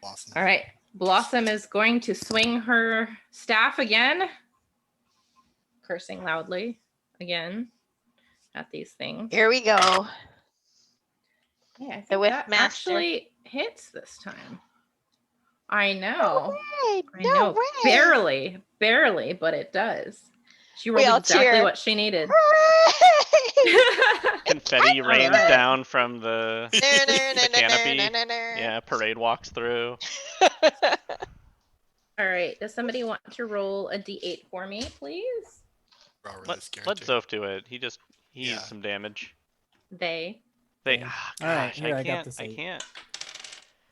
Awesome. All right. Blossom is going to swing her staff again, cursing loudly again at these things. Here we go. Yeah, I The think Whiff that Master. actually hits this time. I No know. way. I No know. way. Barely, but it does. She We all rolled exactly cheer. what she needed. Hooray! Confetti rains Alright. down from the canopy. Yeah, parade walks through. All right. Does somebody want to roll a d8 for me, please? We're all really Let scared, too. Zoph do it. He Yeah. needs some damage. They. Okay. Gosh, All right, here, I got can't. this I 8. can't.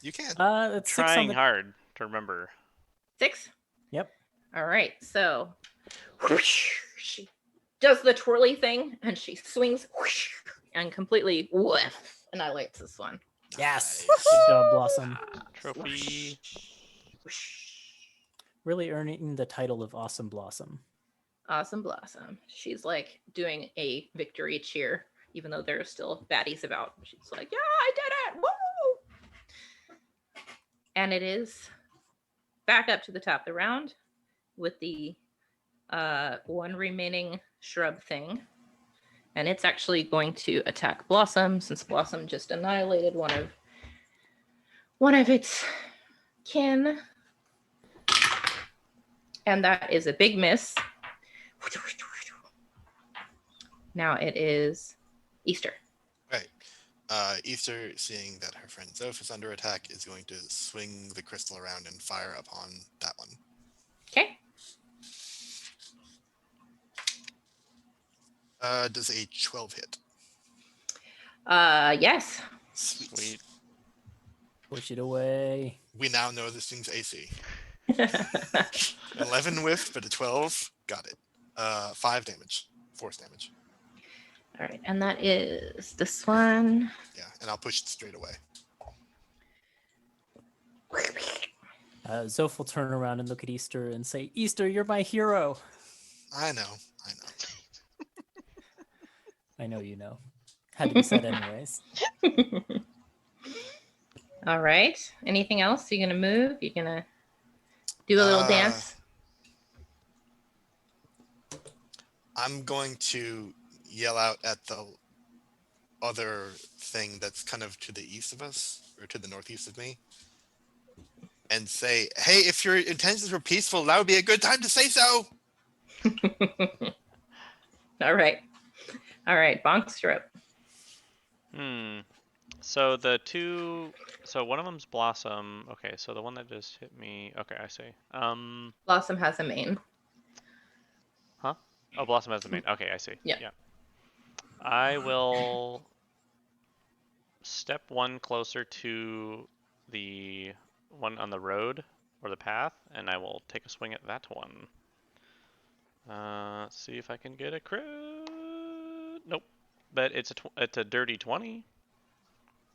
You can. It's 6 on Trying the. hard to remember. 6? Yep. All right. So she does the twirly thing and she swings and completely annihilates this one. Yes. Nice. Good job, Blossom. Trophy. Really earning the title of Awesome Blossom. Awesome Blossom. She's like doing a victory cheer, even though there are still baddies about. She's like, yeah, I did it. Woo! And it is back up to the top of the round with the one remaining shrub thing. And it's actually going to attack Blossom since Blossom just annihilated one of its kin. And that is a big miss. Now it is Easter. Right. Easter, seeing that her friend Zoph is under attack, is going to swing the crystal around and fire upon that one. Okay. Does a 12 hit? Yes. Sweet. Push it away. We now know this thing's AC. 11 whiff, but a 12. Got it. 5 damage. Force damage. All right, and that is this one. Yeah, and I'll push it straight away. Zoph will turn around and look at Easter and say, Easter, you're my hero. I know. I know you know. Had to be said anyways. All right. Anything else? You gonna move? You gonna do a little dance? I'm going to yell out at the other thing that's kind of to the east of us, or to the northeast of me, and say, hey, if your intentions were peaceful, that would be a good time to say so. All right. All right. Bonks, you're up. So the two, so one of them's Blossom. Okay, so the one that just hit me. Okay, I see. Blossom has a mane. Huh? Oh, Blossom has the main. Okay, I see. Yeah. I will step one closer to the one on the road or the path, and I will take a swing at that one. See if I can get a crit. Nope. But it's a dirty 20.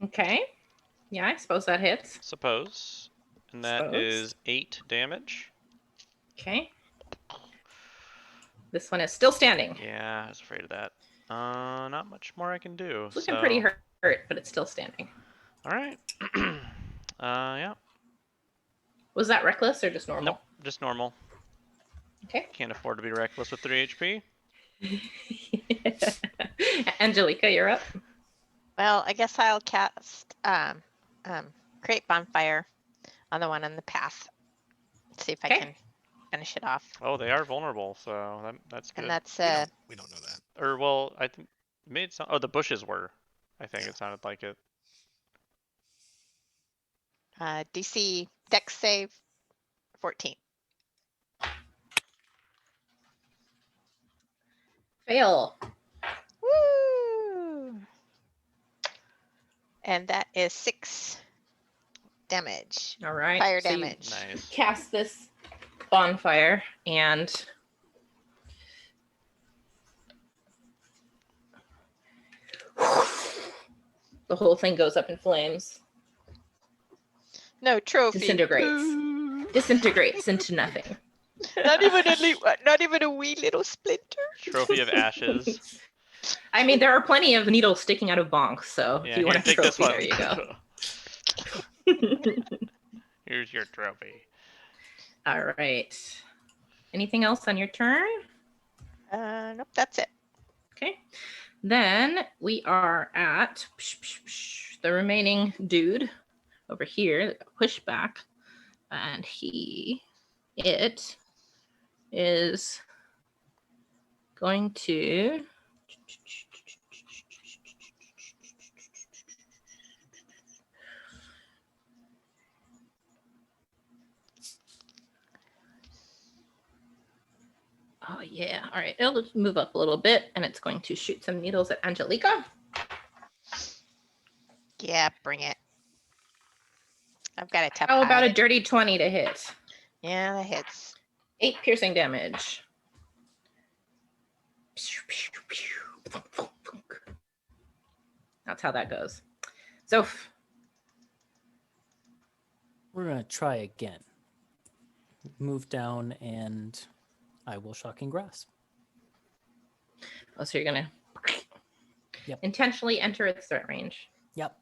Okay. Yeah, I suppose that hits. Suppose. And that is 8 damage. Okay. This one is still standing. Yeah, I was afraid of that. Not much more I can do. It's looking pretty hurt, but it's still standing. All right. Yeah. Was that reckless or just normal? Nope, just normal. Okay. Can't afford to be reckless with 3 HP. Angelica, you're up. Well, I guess I'll cast create bonfire on the one on the path. See if I can finish it off. Oh, they are vulnerable, so that's good. And that's We don't know that. Or well, I think made sound. Oh, the bushes were. I think it sounded like it. DC Dex save 14. Fail. Woo! And that is 6 damage. All right. Fire so damage. Nice. Cast this bonfire and the whole thing goes up in flames. No trophy. Disintegrates into nothing. Not even a wee little splinter. Trophy of ashes. I mean, there are plenty of needles sticking out of bonks, so Yeah, if you want a take this trophy, one. there you go. Here's your trophy. All right. Anything else on your turn? Nope, that's it. Okay. Then we are at the remaining dude over here that got pushed back. And it is going to oh yeah, all right, it'll just move up a little bit and it's going to shoot some needles at Angelica. Yeah, bring it. I've got a tough How about a hide. dirty 20 to hit? Yeah, that hits. 8 piercing damage. That's how that goes. So We're going to try again. Move down and I will shocking grasp. oh, so you're gonna Yep. intentionally enter its threat range. Yep.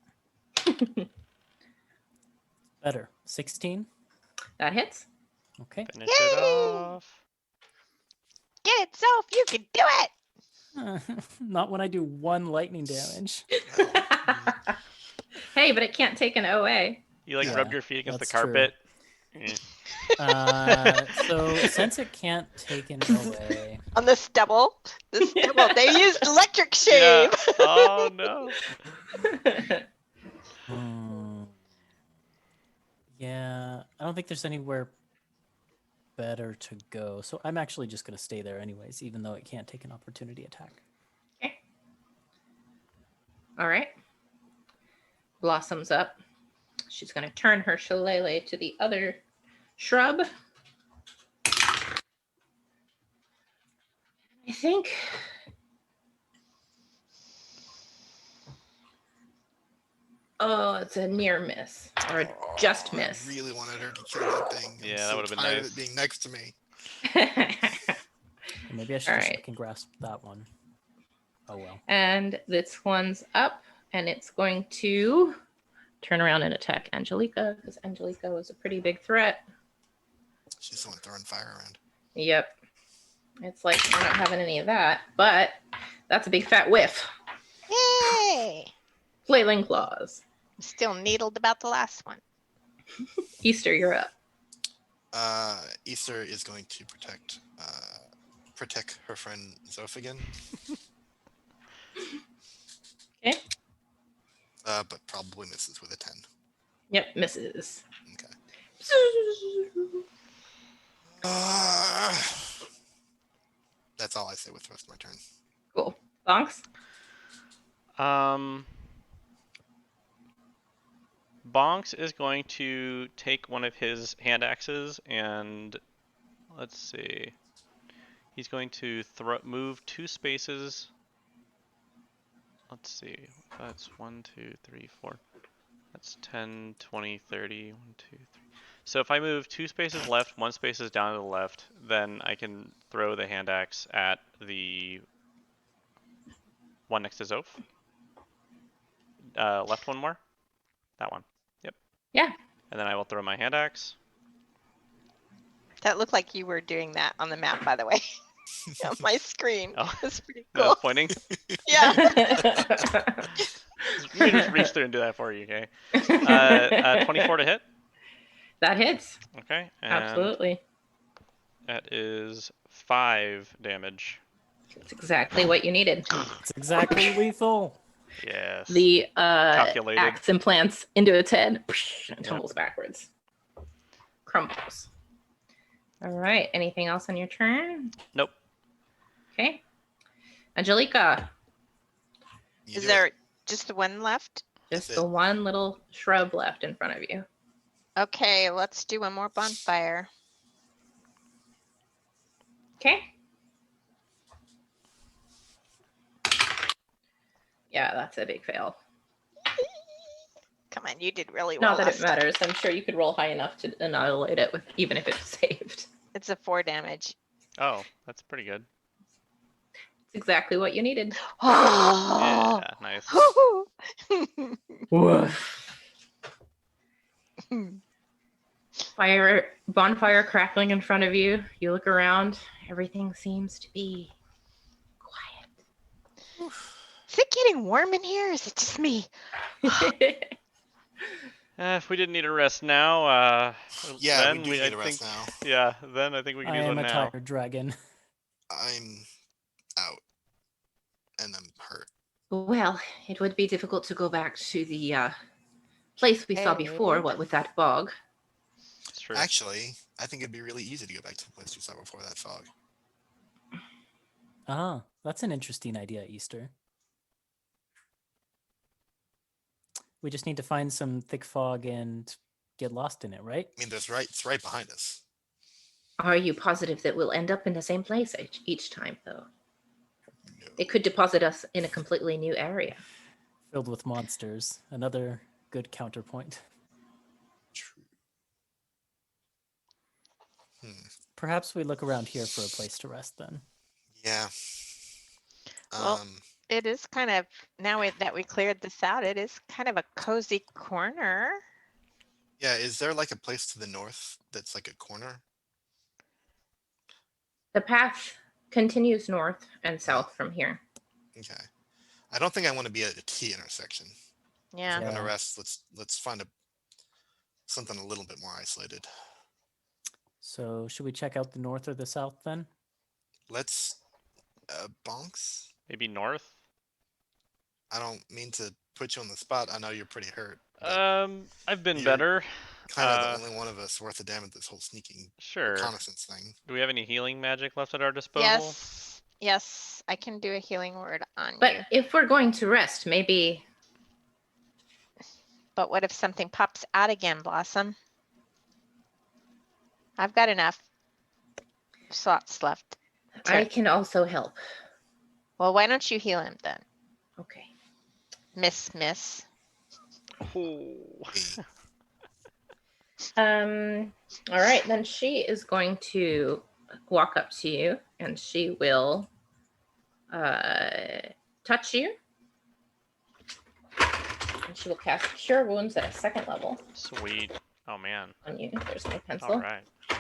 Better. 16. That hits. Okay. Finish it off. Get it, Soph. You can do it. Not when I do 1 lightning damage. Hey, but it can't take an OA. You like Yeah, rub your feet against the that's true. carpet. So since it can't take an away, On the stubble. They used electric Yeah. shave. Oh no. yeah, I don't think there's anywhere better to go. So I'm actually just going to stay there anyways, even though it can't take an opportunity attack. Okay. All right. Blossom's up. She's going to turn her shillelagh to the other shrub. I think it's a near miss or a just miss. I really wanted her to kill that thing. I'm Yeah, that so would've been tired nice. of it being next to me. Maybe I should All just right. shocking grasp that one. Oh well. And this one's up and it's going to turn around and attack Angelica because Angelica was a pretty big threat. She's the one throwing fire around. Yep. It's like we're not having any of that, but that's a big fat whiff. Yay! Flailing claws. I'm still needled about the last one. Easter, you're up. Easter is going to protect her friend Zoph again. Okay. But probably misses with a 10. Yep, misses. Okay. That's all I say with the rest of my turn. Cool. Bonks? Bonks is going to take one of his hand axes and let's see. He's going to move 2 spaces. Let's see. That's 1, 2, 3, 4. That's 10, 20, 30. 1, 2, 3. So if I move 2 spaces left, 1 space is down to the left, then I can throw the hand axe at the one next to Zoph. Left one more. That one. Yep. Yeah. And then I will throw my hand axe. That looked like you were doing that on the map, by the way. On my screen. Oh. That's pretty No, cool. pointing. Yeah. Let me just reach through and do that for you, okay? 24 to hit. That hits. Okay. And Absolutely. that is 5 damage. That's exactly what you needed. It's exactly lethal. Yes. The Calculated. axe implants into its head and tumbles backwards. Crumbles. All right. Anything else on your turn? Nope. Okay. Angelica, You Is do there it. just the one left? just That's the it. one little shrub left in front of you. Okay, let's do one more bonfire. Okay. Yeah, that's a big fail. Come on, you did really well. Not that it last time. matters. I'm sure you could roll high enough to annihilate it with even if it's saved. It's a 4 damage. Oh, that's pretty good. It's exactly what you needed. Oh. Yeah, nice. Bonfire crackling in front of you. You look around. Everything seems to be quiet. Is it getting warm in here? Is it just me? If we didn't need a rest now, Yeah, then we do I need a rest think, now. yeah, then I think we can I use am one a now. tired dragon. I'm out. And I'm hurt. Well, it would be difficult to go back to the place we saw before, what with that bog. It's true. Actually, I think it'd be really easy to go back to the place we saw before that fog. Ah, that's an interesting idea, Easter. We just need to find some thick fog and get lost in it, right? I mean, it's right behind us. Are you positive that we'll end up in the same place each time, though? No. It could deposit us in a completely new area. Filled with monsters. Another good counterpoint. True. Perhaps we look around here for a place to rest then. Yeah. Well, it is kind of, that we cleared this out, it is kind of a cozy corner. Yeah, is there like a place to the north that's like a corner? The path continues north and south from here. Okay. I don't think I want to be at a T intersection. If Yeah. we're gonna Yeah. rest, let's find something a little bit more isolated. So should we check out the north or the south then? Let's bonks. Maybe north? I don't mean to put you on the spot. I know you're pretty hurt. I've been you're- better. Kind of the only one of us worth a damn at this whole sneaking Sure. reconnaissance thing. Do we have any healing magic left at our disposal? Yes. Yes, I can do a healing word on But you. if we're going to rest, maybe But what if something pops out again, Blossom? I've got enough slots left. I can also help. Well, why don't you heal him then? Okay. Miss. Ooh. All right, then she is going to walk up to you and she will touch you. And she will cast Cure Wounds at a 2nd level Sweet. Oh man. on you. There's my pencil. All right. I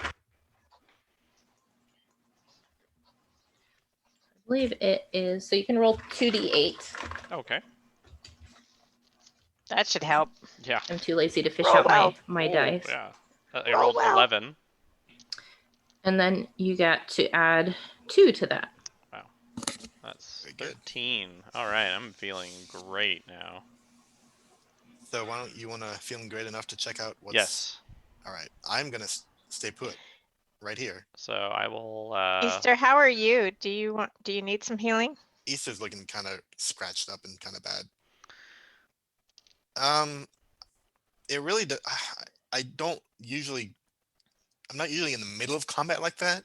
believe it is. So you can roll 2d8. Okay. That should help. Yeah. I'm too lazy to fish Roll out well. my Oh, dice. Yeah. I rolled well. 11. And then you get to add 2 to that. Wow. That's Very good. 13. All right. I'm feeling great now. So why don't you want to feeling great enough to check out what's... Yes. All right. I'm going to stay put right here. So I will. Easter, how are you? Do you need some healing? Easter's looking kind of scratched up and kind of bad. It really I'm not usually in the middle of combat like that.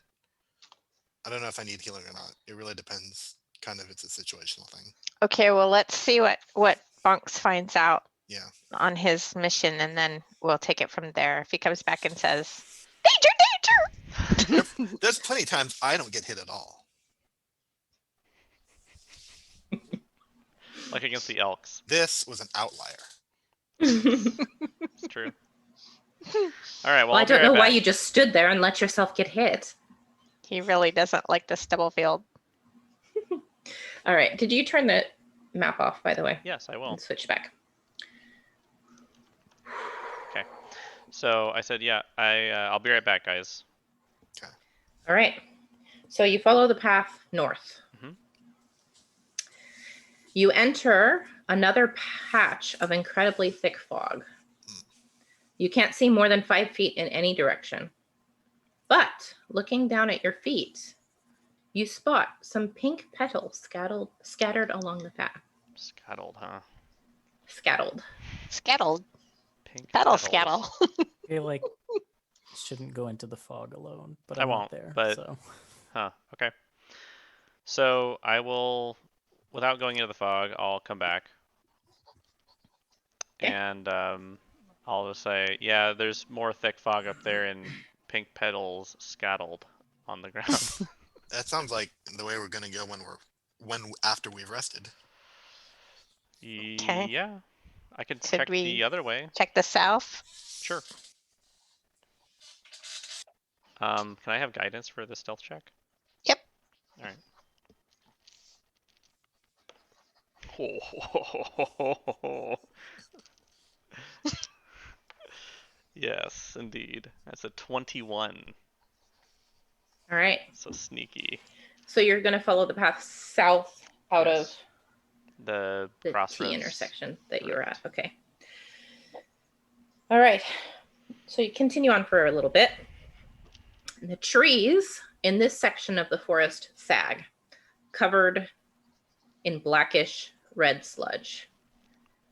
I don't know if I need healing or not. It really depends. Kind of, it's a situational thing. Okay, well, let's see what Bunks finds out Yeah. on his mission, and then we'll take it from there. If he comes back and says, danger, danger! There's plenty of times I don't get hit at all. Like against the Elks. This was an outlier. It's true. All right. Well, Well, I I'll be don't know right why back. you just stood there and let yourself get hit. He really doesn't like the stubble field. All right. Did you turn the map off, by the way? Yes, I will. And switch back. Okay. So I said, yeah. I'll be right back, guys. All right. So you follow the path north. Mhm. You enter another patch of incredibly thick fog. You can't see more than 5 feet in any direction. But looking down at your feet, you spot some pink petals scattered along the path. Scattled, huh? Scattled. Scattled. Pink Petal petals. scattle. I feel like shouldn't go into the fog alone, but I I'm won't, not there. but- So Huh. Okay. So I will, without going into the fog, I'll come back. Okay. And I'll just say, yeah, there's more thick fog up there and pink petals scattled on the ground. That sounds like the way we're gonna go after we've rested. Yeah. I could Should check we- the other way. Check the south. Sure. Can I have guidance for the stealth check? Yep. All right. Yes, indeed. That's a 21. All right. So sneaky. So you're going to follow the path south out Yes. of The the crossroads. T intersection that you were at. Correct. Okay. All right. So you continue on for a little bit. The trees in this section of the forest sag, covered in blackish red sludge.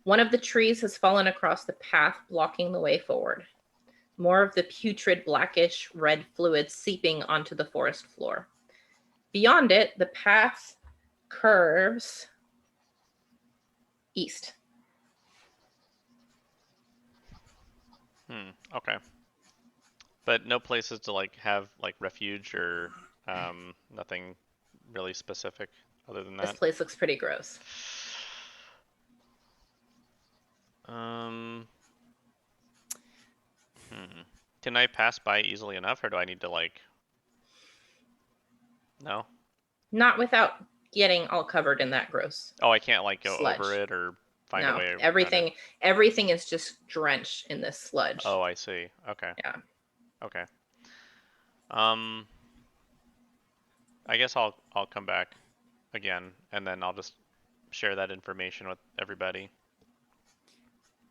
One of the trees has fallen across the path, blocking the way forward. More of the putrid blackish red fluid seeping onto the forest floor. Beyond it, the path curves east. Okay. But no places to like have like refuge or nothing really specific other than This that. place looks pretty gross. Can I pass by easily enough, or do I need to like? No. Not without getting all covered in that gross. Oh, I can't like go Sludge. over it or find a No, way. around it? everything is just drenched in this sludge. Oh, I see. Okay. Yeah. Okay. I guess I'll come back again, and then I'll just share that information with everybody.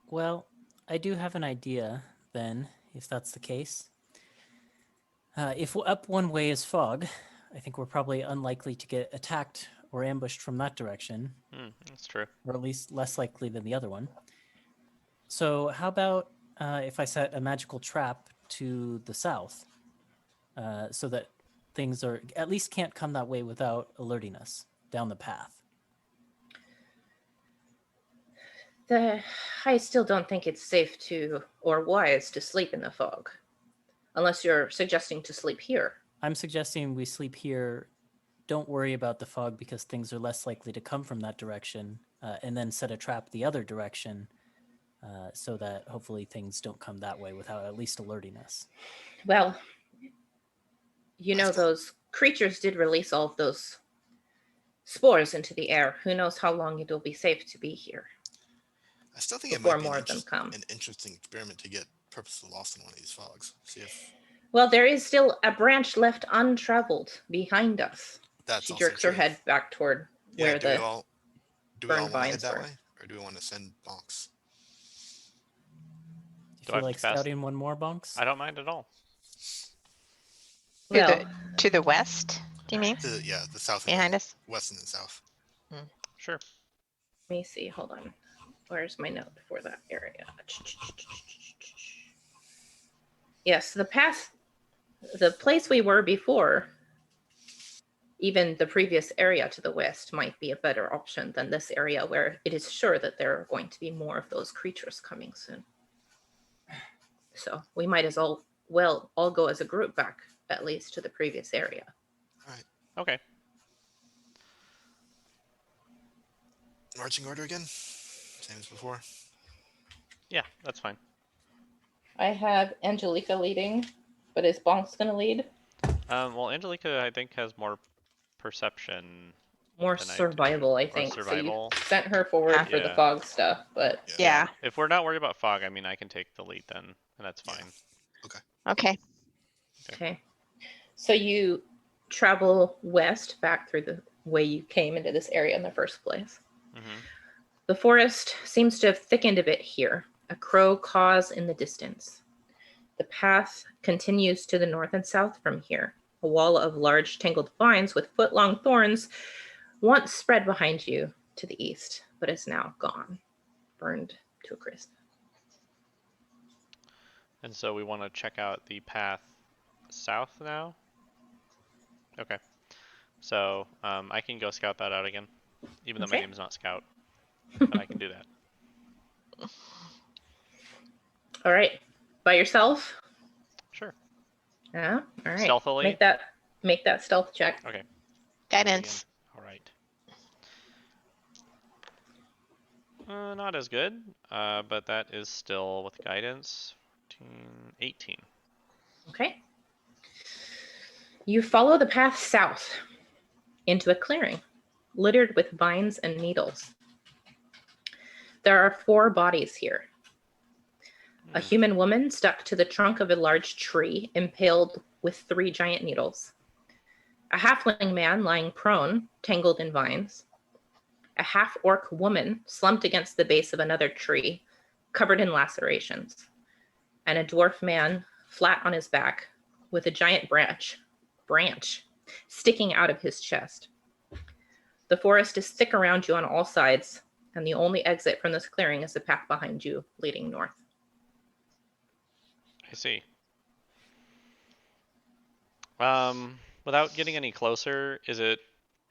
well, I do have an idea then, if that's the case. If up one way is fog, I think we're probably unlikely to get attacked or ambushed from that direction, That's true. or at least less likely than the other one. So how about if I set a magical trap to the south, so that things are at least can't come that way without alerting us down the path? I still don't think it's safe to or wise to sleep in the fog, unless you're suggesting to sleep here. I'm suggesting we sleep here. Don't worry about the fog because things are less likely to come from that direction, and then set a trap the other direction so that hopefully things don't come that way without at least alerting us. Well, those creatures did release all of those spores into the air. Who knows how long it will be safe to be here I still think it before might be more of them come. an interesting experiment to get purposely lost in one of these fogs. See if Well, there is still a branch left untraveled behind us. that's She also jerks her true. head back toward Yeah, where do we the all burned want to head vines that were. way, or do we want to send bonks? Do Do I you feel have like to pass- scouting one more, Bonks? I don't mind at all. Well, To the west, do you mean? The south Behind and us? the west and the south. Sure. let me see. Hold on. Where's my note for that area? Yes, the place we were before, even the previous area to the west might be a better option than this area where it is sure that there are going to be more of those creatures coming soon. So we might as well all go as a group back, at least to the previous area. Okay. Marching order again, same as before. Yeah, that's fine. I have Angelica leading, but is Bonks going to lead? Well, Angelica, I think, has more perception. More than I do. survival, I Or think. survival. So you sent her forward for the Yeah. fog stuff, but Yeah. If we're not worried about fog, I mean, I can take the lead then, and that's Yeah. fine. Okay. okay. So you travel west back through the way you came into this area in the first place. Mm-hmm. The forest seems to have thickened a bit here, a crow caws in the distance. The path continues to the north and south from here. A wall of large tangled vines with foot-long thorns once spread behind you to the east, but is now gone, burned to a crisp. And so we want to check out the path south now? Okay. So I can go scout that out again, even though my Okay. name's not Scout, but I can do that. All right. By yourself? Sure. Yeah. All right. Stealthily? Make that stealth check. Okay. Guidance. All right. Not as good, but that is still with guidance. 18. Okay. You follow the path south into a clearing littered with vines and needles. There are 4 bodies here. A human woman stuck to the trunk of a large tree, impaled with 3 giant needles. A halfling man lying prone, tangled in vines. A half-orc woman slumped against the base of another tree, covered in lacerations. And a dwarf man flat on his back with a giant branch sticking out of his chest. The forest is thick around you on all sides, and the only exit from this clearing is the path behind you leading north. I see. Without getting any closer, is it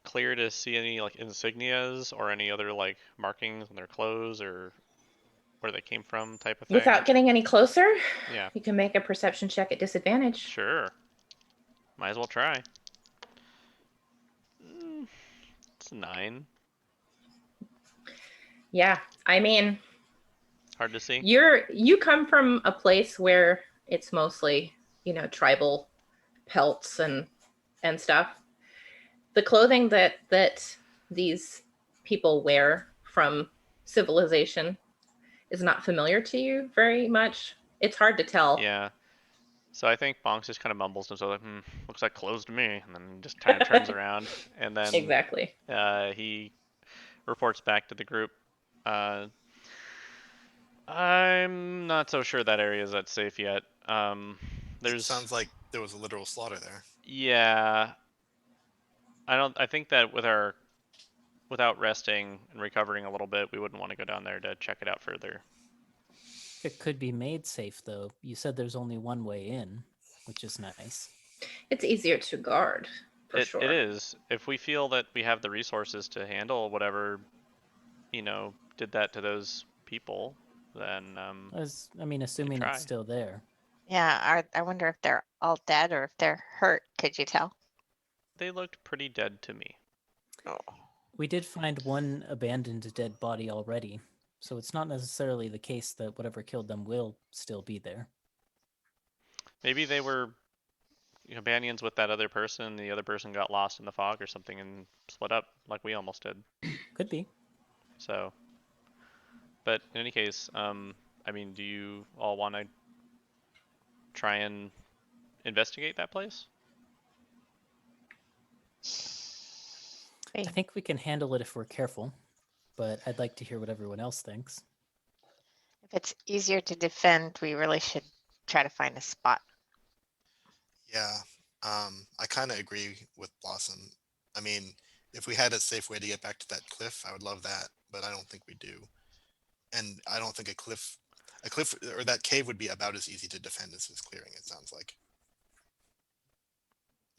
clear to see any like insignias or any other like markings on their clothes or where they came from type of thing? Without getting any closer, Yeah. you can make a perception check at disadvantage. Sure. Might as well try. It's a 9. Yeah, I mean, Hard to see. you come from a place where it's mostly, tribal pelts and stuff. The clothing that these people wear from civilization is not familiar to you very much. It's hard to tell. Yeah. So I think Bonks just kind of mumbles to himself like, looks like clothes to me, and then just kind of turns around, and then Exactly. he reports back to the group. I'm not so sure that area is that safe yet. It sounds like there was a literal slaughter there. Yeah. I think that without resting and recovering a little bit, we wouldn't want to go down there to check it out further. It could be made safe, though. You said there's only one way in, which is nice. It's easier to guard, for sure. It is. If we feel that we have the resources to handle whatever, did that to those people, then assuming try. it's still there. Yeah, I wonder if they're all dead or if they're hurt. Could you tell? They looked pretty dead to me. Oh. We did find one abandoned dead body already, So it's not necessarily the case that whatever killed them will still be there. Maybe they were companions with that other person, and the other person got lost in the fog or something and split up like we almost did. Could be. So, but in any case, I mean, do you all want to try and investigate that place? I think we can handle it if we're careful, but I'd like to hear what everyone else thinks. If it's easier to defend, we really should try to find a spot. Yeah, I kind of agree with Blossom. I mean, if we had a safe way to get back to that cliff, I would love that, but I don't think we do. And I don't think a cliff or that cave would be about as easy to defend as this clearing. It sounds like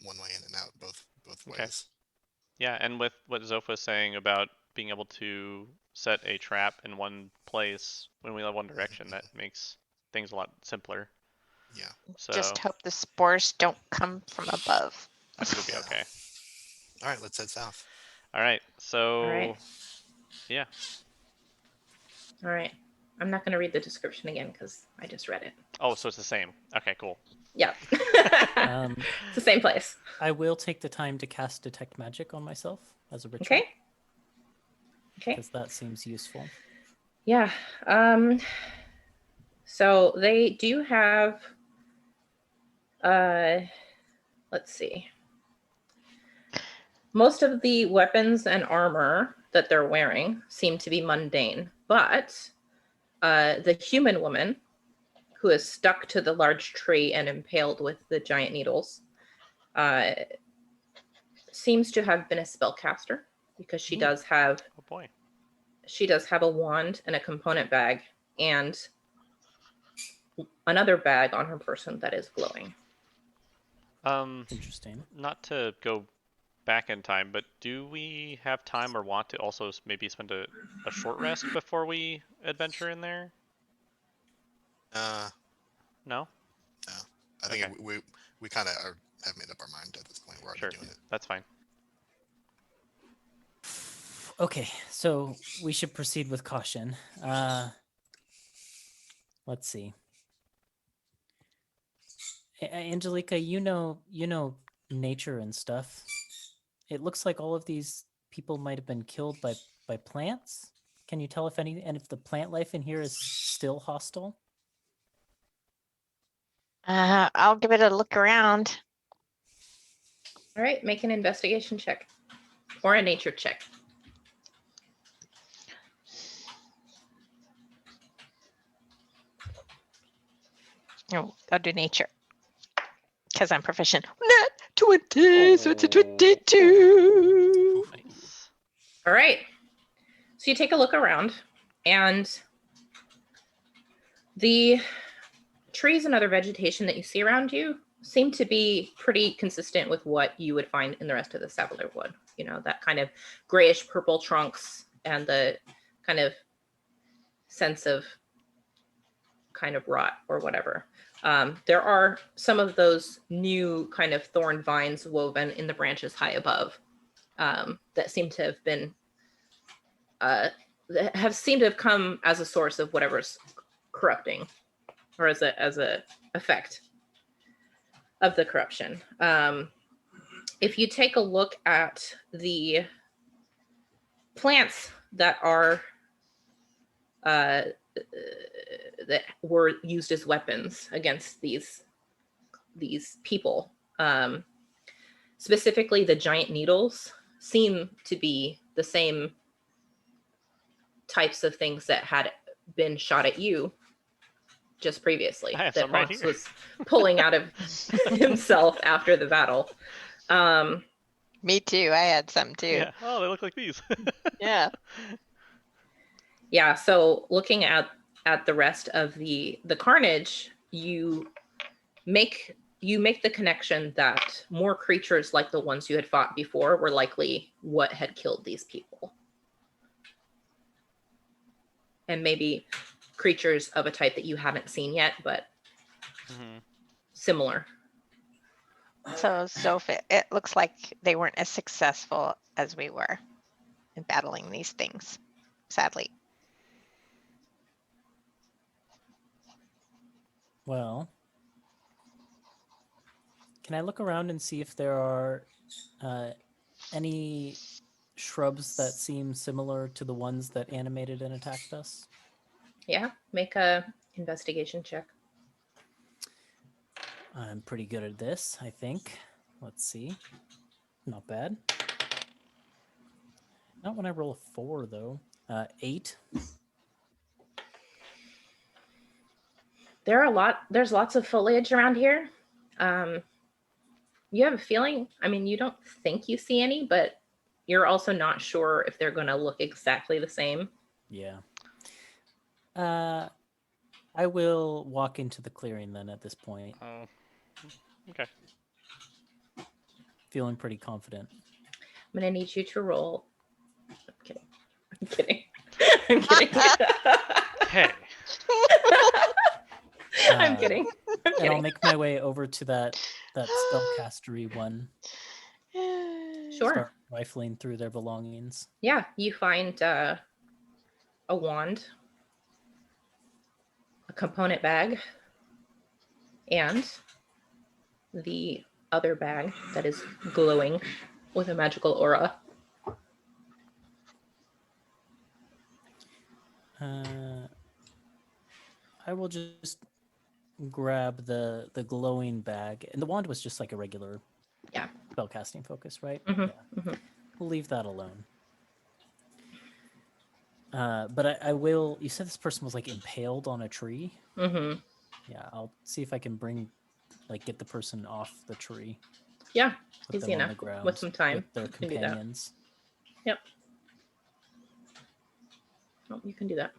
one way in and out, both Okay. ways. Yeah, and with what Zoph was saying about being able to set a trap in one place when we have one direction, that makes things a lot simpler. Yeah. So Just hope the spores don't come from above. I think it'll be Yeah. okay. All right, let's head south. All right. So All right. yeah. All right. I'm not going to read the description again because I just read it. Oh, so it's the same. Okay, cool. Yeah. Um, It's the same place. I will take the time to cast Detect Magic on myself as a ritual. Okay. Okay. Because that seems useful. Yeah. So they do have, let's see. Most of the weapons and armor that they're wearing seem to be mundane, but the human woman who is stuck to the large tree and impaled with the giant needles seems to have been a spellcaster because she does have Oh boy. a wand and a component bag and another bag on her person that is glowing. Interesting. Not to go back in time, but do we have time or want to also maybe spend a short rest before we adventure in there? No, No? I think Okay. we kind of have made up our mind at this point. We're already Sure. doing it. That's fine. Okay, so we should proceed with caution. Let's see. Angelica, you know nature and stuff. It looks like all of these people might have been killed by plants. Can you tell if the plant life in here is still hostile? I'll give it a look around. All right, make an investigation check or a nature check. Oh, I'll do nature. Because I'm proficient. Not 20, so it's a 22. Nice. All right. So you take a look around and the trees and other vegetation that you see around you seem to be pretty consistent with what you would find in the rest of the Savalier wood. You know, that kind of grayish purple trunks and the kind of sense of kind of rot or whatever. There are some of those new kind of thorn vines woven in the branches high above that seem to have been that have seemed to have come as a source of whatever's corrupting or as a effect of the corruption. If you take a look at the plants that are that were used as weapons against these people, specifically the giant needles seem to be the same types of things that had been shot at you just previously I have that some right Hawks here. was pulling out of himself after the battle. Me too. I had some too. Yeah. Oh, they look like these. Yeah. Yeah, so looking at the rest of the carnage, you make the connection that more creatures like the ones you had fought before were likely what had killed these people. And maybe creatures of a type that you haven't seen yet, but similar. So it looks like they weren't as successful as we were in battling these things, sadly. Well, can I look around and see if there are any shrubs that seem similar to the ones that animated and attacked us? Yeah, make a investigation check. I'm pretty good at this, I think. Let's see. Not bad. Not when I roll a 4, though. 8. There's lots of foliage around here. You have a feeling, I mean, you don't think you see any, but you're also not sure if they're going to look exactly the same. Yeah. I will walk into the clearing then at this point, Oh, okay. feeling pretty confident. I'm going to need you to roll. I'm kidding. I'm kidding. I'm kidding. Hey. I'm kidding. I'm And I'll kidding. make my way over to that spellcastery one. Sure. Start rifling through their belongings. Yeah, you find a wand, a component bag, and the other bag that is glowing with a magical aura. I will just grab the glowing bag, and the wand was just like a regular spellcasting focus, right? Mhm, Yeah. mhm. We'll leave that alone. But I will. You said this person was like impaled on a tree. Mm-hmm. Yeah, I'll see if I can get the person off the tree. Yeah, Put easy them on enough. the ground With some time, with their you can do that. companions. Yep. Oh, you can do that.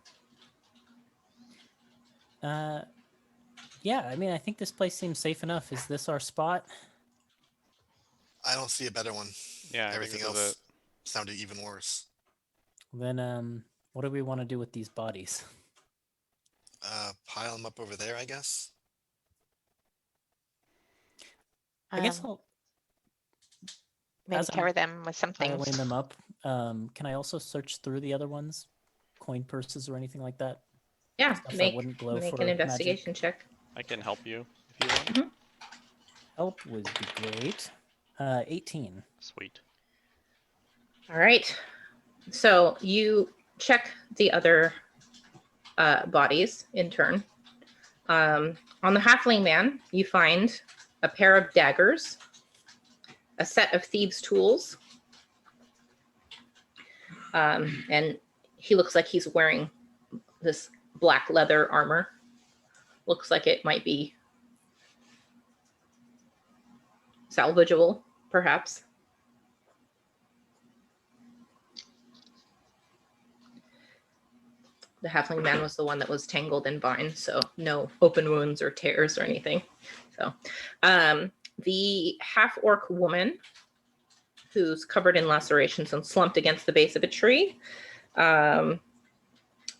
Yeah, I mean, I think this place seems safe enough. Is this our spot? I don't see a better one. Yeah, I think Everything this is else it. sounded even worse. Then, what do we want to do with these bodies? Pile them up over there, I guess. I guess Um, I'll maybe as I'm cover them with something. piling them up. Can I also search through the other ones? Coin purses or anything like that? Yeah, Stuff that make wouldn't glow make for an magic? investigation check. I can help you if you want. Help would be great. 18. Sweet. All right. So you check the other bodies in turn. On the halfling man, you find a pair of daggers, a set of thieves' tools, and he looks like he's wearing this black leather armor. Looks like it might be salvageable, perhaps. The halfling man was the one that was tangled in vines, so no open wounds or tears or anything. So the half-orc woman, who's covered in lacerations and slumped against the base of a tree,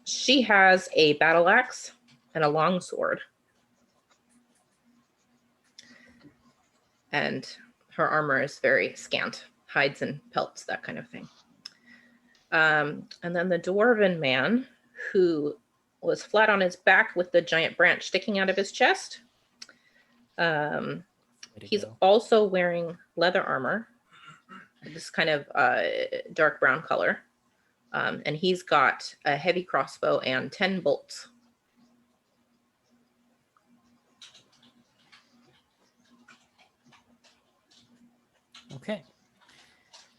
she has a battle axe and a long sword. And her armor is very scant, hides and pelts, that kind of thing. And then the dwarven man, who was flat on his back with the giant branch sticking out of his chest. He's also wearing leather armor, this kind of dark brown color. And he's got a heavy crossbow and 10 bolts. Okay.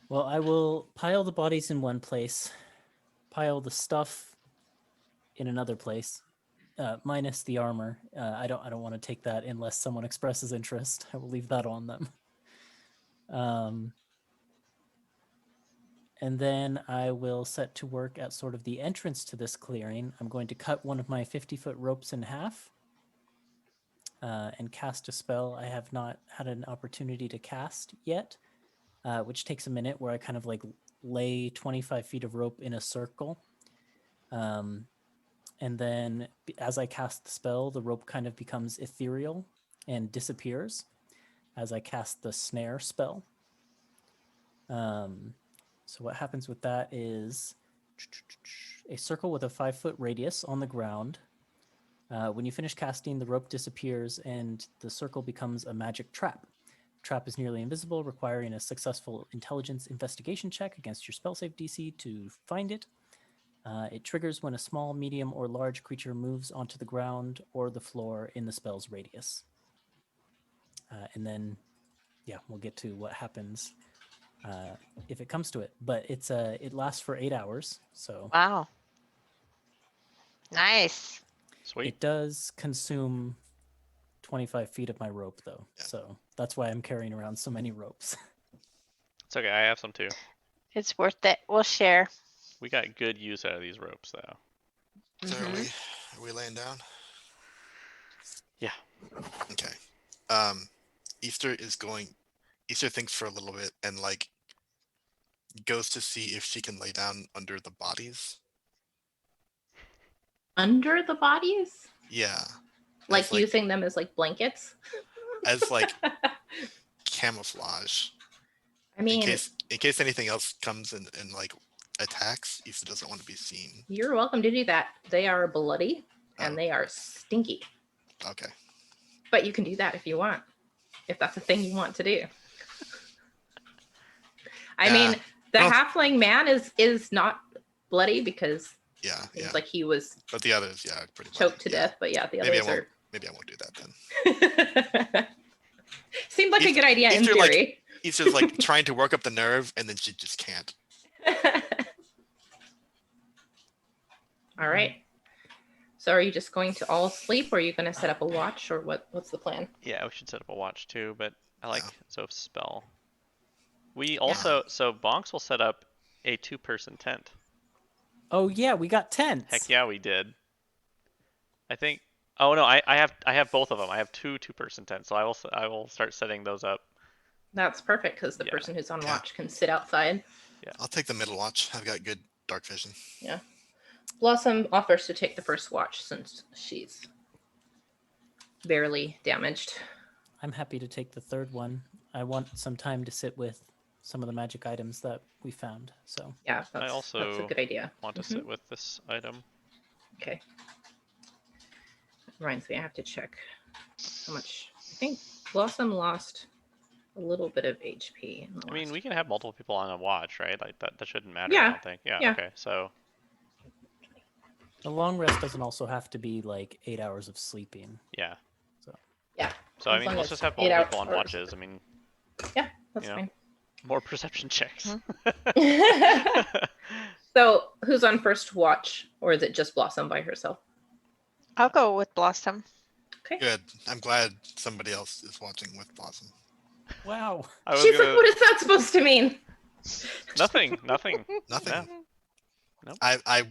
Well, I will pile the bodies in one place, pile the stuff in another place, minus the armor. I don't want to take that unless someone expresses interest. I will leave that on them. And then I will set to work at sort of the entrance to this clearing. I'm going to cut one of my 50-foot ropes in half and cast a spell I have not had an opportunity to cast yet, which takes a minute, where I kind of like lay 25 feet of rope in a circle. And then as I cast the spell, the rope kind of becomes ethereal and disappears as I cast the snare spell. So what happens with that is a circle with a 5-foot radius on the ground When you finish casting, the rope disappears and the circle becomes a magic trap. Trap is nearly invisible, requiring a successful intelligence investigation check against your spell save DC to find it. It triggers when a small, medium, or large creature moves onto the ground or the floor in the spell's radius. And then, yeah, we'll get to what happens if it comes to it. But it lasts for 8 hours, so Wow. Nice. Sweet. it does consume 25 feet of my rope, though. Yeah. So that's why I'm carrying around so many ropes. It's okay. I have some too. It's worth it. We'll share. We got good use out of these ropes, though. So Mhm. are we laying down? Yeah. Okay. Easter thinks for a little bit and like goes to see if she can lay down under the bodies. Under the bodies? Yeah. Like As, like, using them as like blankets? as like camouflage. I mean, In case anything else comes and like attacks, Easter doesn't want to be seen. you're welcome to do that. They are bloody and Oh. they are stinky. Okay. But you can do that if you want. If that's a thing you want to do. I Yeah. mean, the Well- halfling man is not bloody because Yeah, it yeah. was like he was But the others, yeah, pretty much. choked to yeah. death. But yeah, the Maybe I others won't. are. Maybe I won't do that then. Seemed like a good idea in Easter, like- theory. Easter's like trying to work up the nerve, and then she just can't. All right. So are you just going to all sleep, or are you going to set up a watch, or what's the plan? Yeah, we should set up a watch too, but I like Yeah. Zoph's spell. We also, so Bonks will set up a 2-person tent. Oh yeah, we got tents. Heck yeah, we did. I think. Oh no, I have both of them. I have two-person tents, so I will start setting those up. That's perfect because the Yeah. person who's on Yeah. watch can sit outside. I'll take the middle watch. I've got good dark vision. Blossom offers to take the first watch since she's barely damaged. I'm happy to take the third one. I want some time to sit with some of the magic items that we found. So Yeah, that's a also good idea. Want to sit with this item? Okay. Reminds me, I have to check how much. I think Blossom lost a little bit of HP. In the I mean, last- we can have multiple people on a watch, right? Like that shouldn't matter. Yeah, I don't think. Yeah. yeah. Okay. So the long rest doesn't also have to be like 8 hours of sleeping. yeah. Yeah. So I As mean, long let's as just have 8 multiple people on hours. watches. I mean, Yeah, that's you know. fine. more perception checks. So who's on first watch, or is it just Blossom by herself? I'll go with Blossom. Okay. Good. I'm glad somebody else is watching with Blossom. Wow. I was She's gonna. like, what is that supposed to mean? Nothing. Nothing. Yeah. Nope. I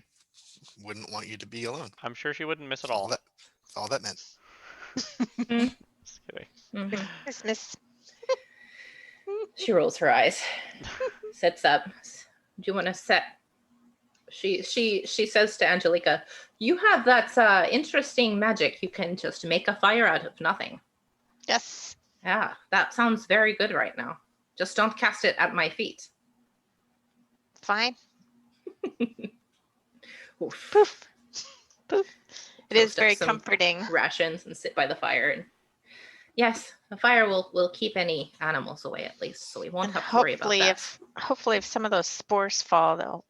wouldn't want you to be alone. I'm sure she wouldn't miss it That's all. That's all that meant. Just kidding. Mhm. Christmas. She rolls her eyes, sits up. Do you want to set? She says to Angelica, "You have that interesting magic. You can just make a fire out of nothing." Yes. Yeah, that sounds very good right now. Just don't cast it at my feet. Fine. Oof. Poof. Poof. It is Toast up very some comforting. Rations and sit by the fire. And yes, the fire will keep any animals away at least, so we won't And have to worry about that. hopefully if some of those spores fall,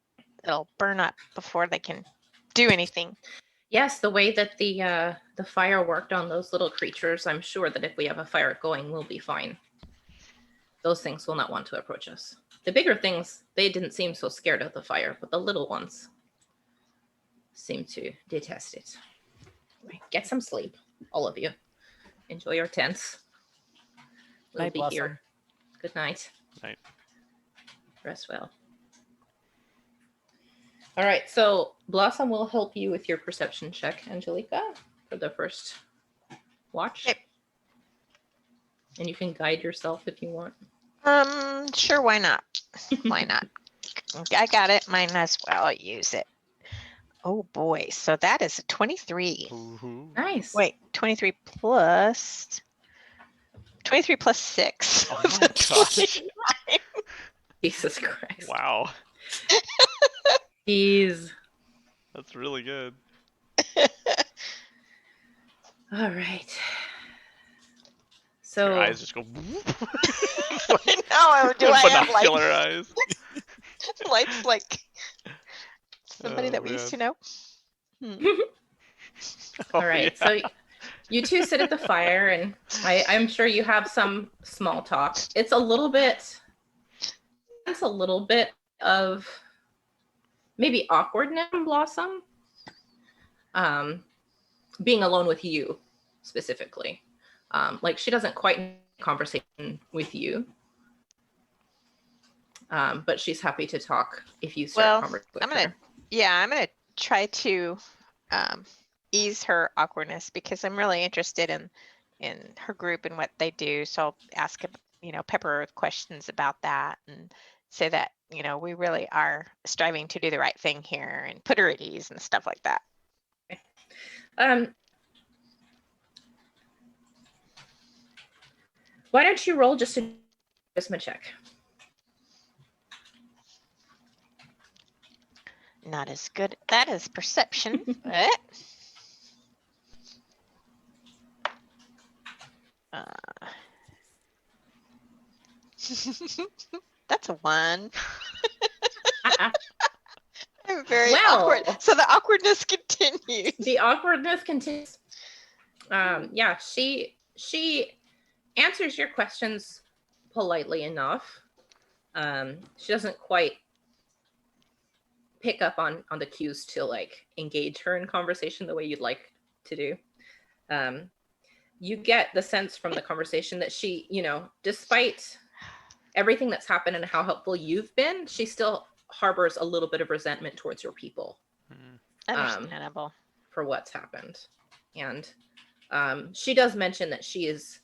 they'll burn up before they can do anything. Yes, the way that the fire worked on those little creatures, I'm sure that if we have a fire going, we'll be fine. Those things will not want to approach us. The bigger things, they didn't seem so scared of the fire, but the little ones seem to detest it. Anyway, get some sleep, all of you. Enjoy your tents. We'll Night, be Blossom. here. Good night. Night. Rest well. All right, so Blossom will help you with your perception check, Angelica, for the first watch. Okay. And you can guide yourself if you want. Sure, why not? Why not? I got it. Might as well use it. Oh boy, so that is a 23. Ooh. Nice. Wait, 23 plus 6. Oh my gosh. Jesus Christ. Wow. Jeez. That's really good. All right. Your So eyes just go. No, do I have binocular eyes? lights like somebody Oh, that we used to man. know? Oh, all right. yeah. So you two sit at the fire, and I'm sure you have some small talk. It's a little bit of maybe awkwardness from Blossom. Being alone with you specifically. Like she doesn't quite have a conversation with you. But she's happy to talk if you start Well, conversation with I'm gonna, her. I'm gonna try to ease her awkwardness because I'm really interested in her group and what they do. So I'll ask, pepper her with questions about that and say that, we really are striving to do the right thing here and put her at ease and stuff like that. Why don't you roll just a charisma check? Not as good. That is perception. But, that's a 1. I'm very awkward. So the awkwardness continues. The awkwardness continues. Yeah, she answers your questions politely enough. She doesn't quite pick up on the cues to like engage her in conversation the way you'd like to do. You get the sense from the conversation that she, despite everything that's happened and how helpful you've been, she still harbors a little bit of resentment towards your people. Understandable. For what's happened. And she does mention that she is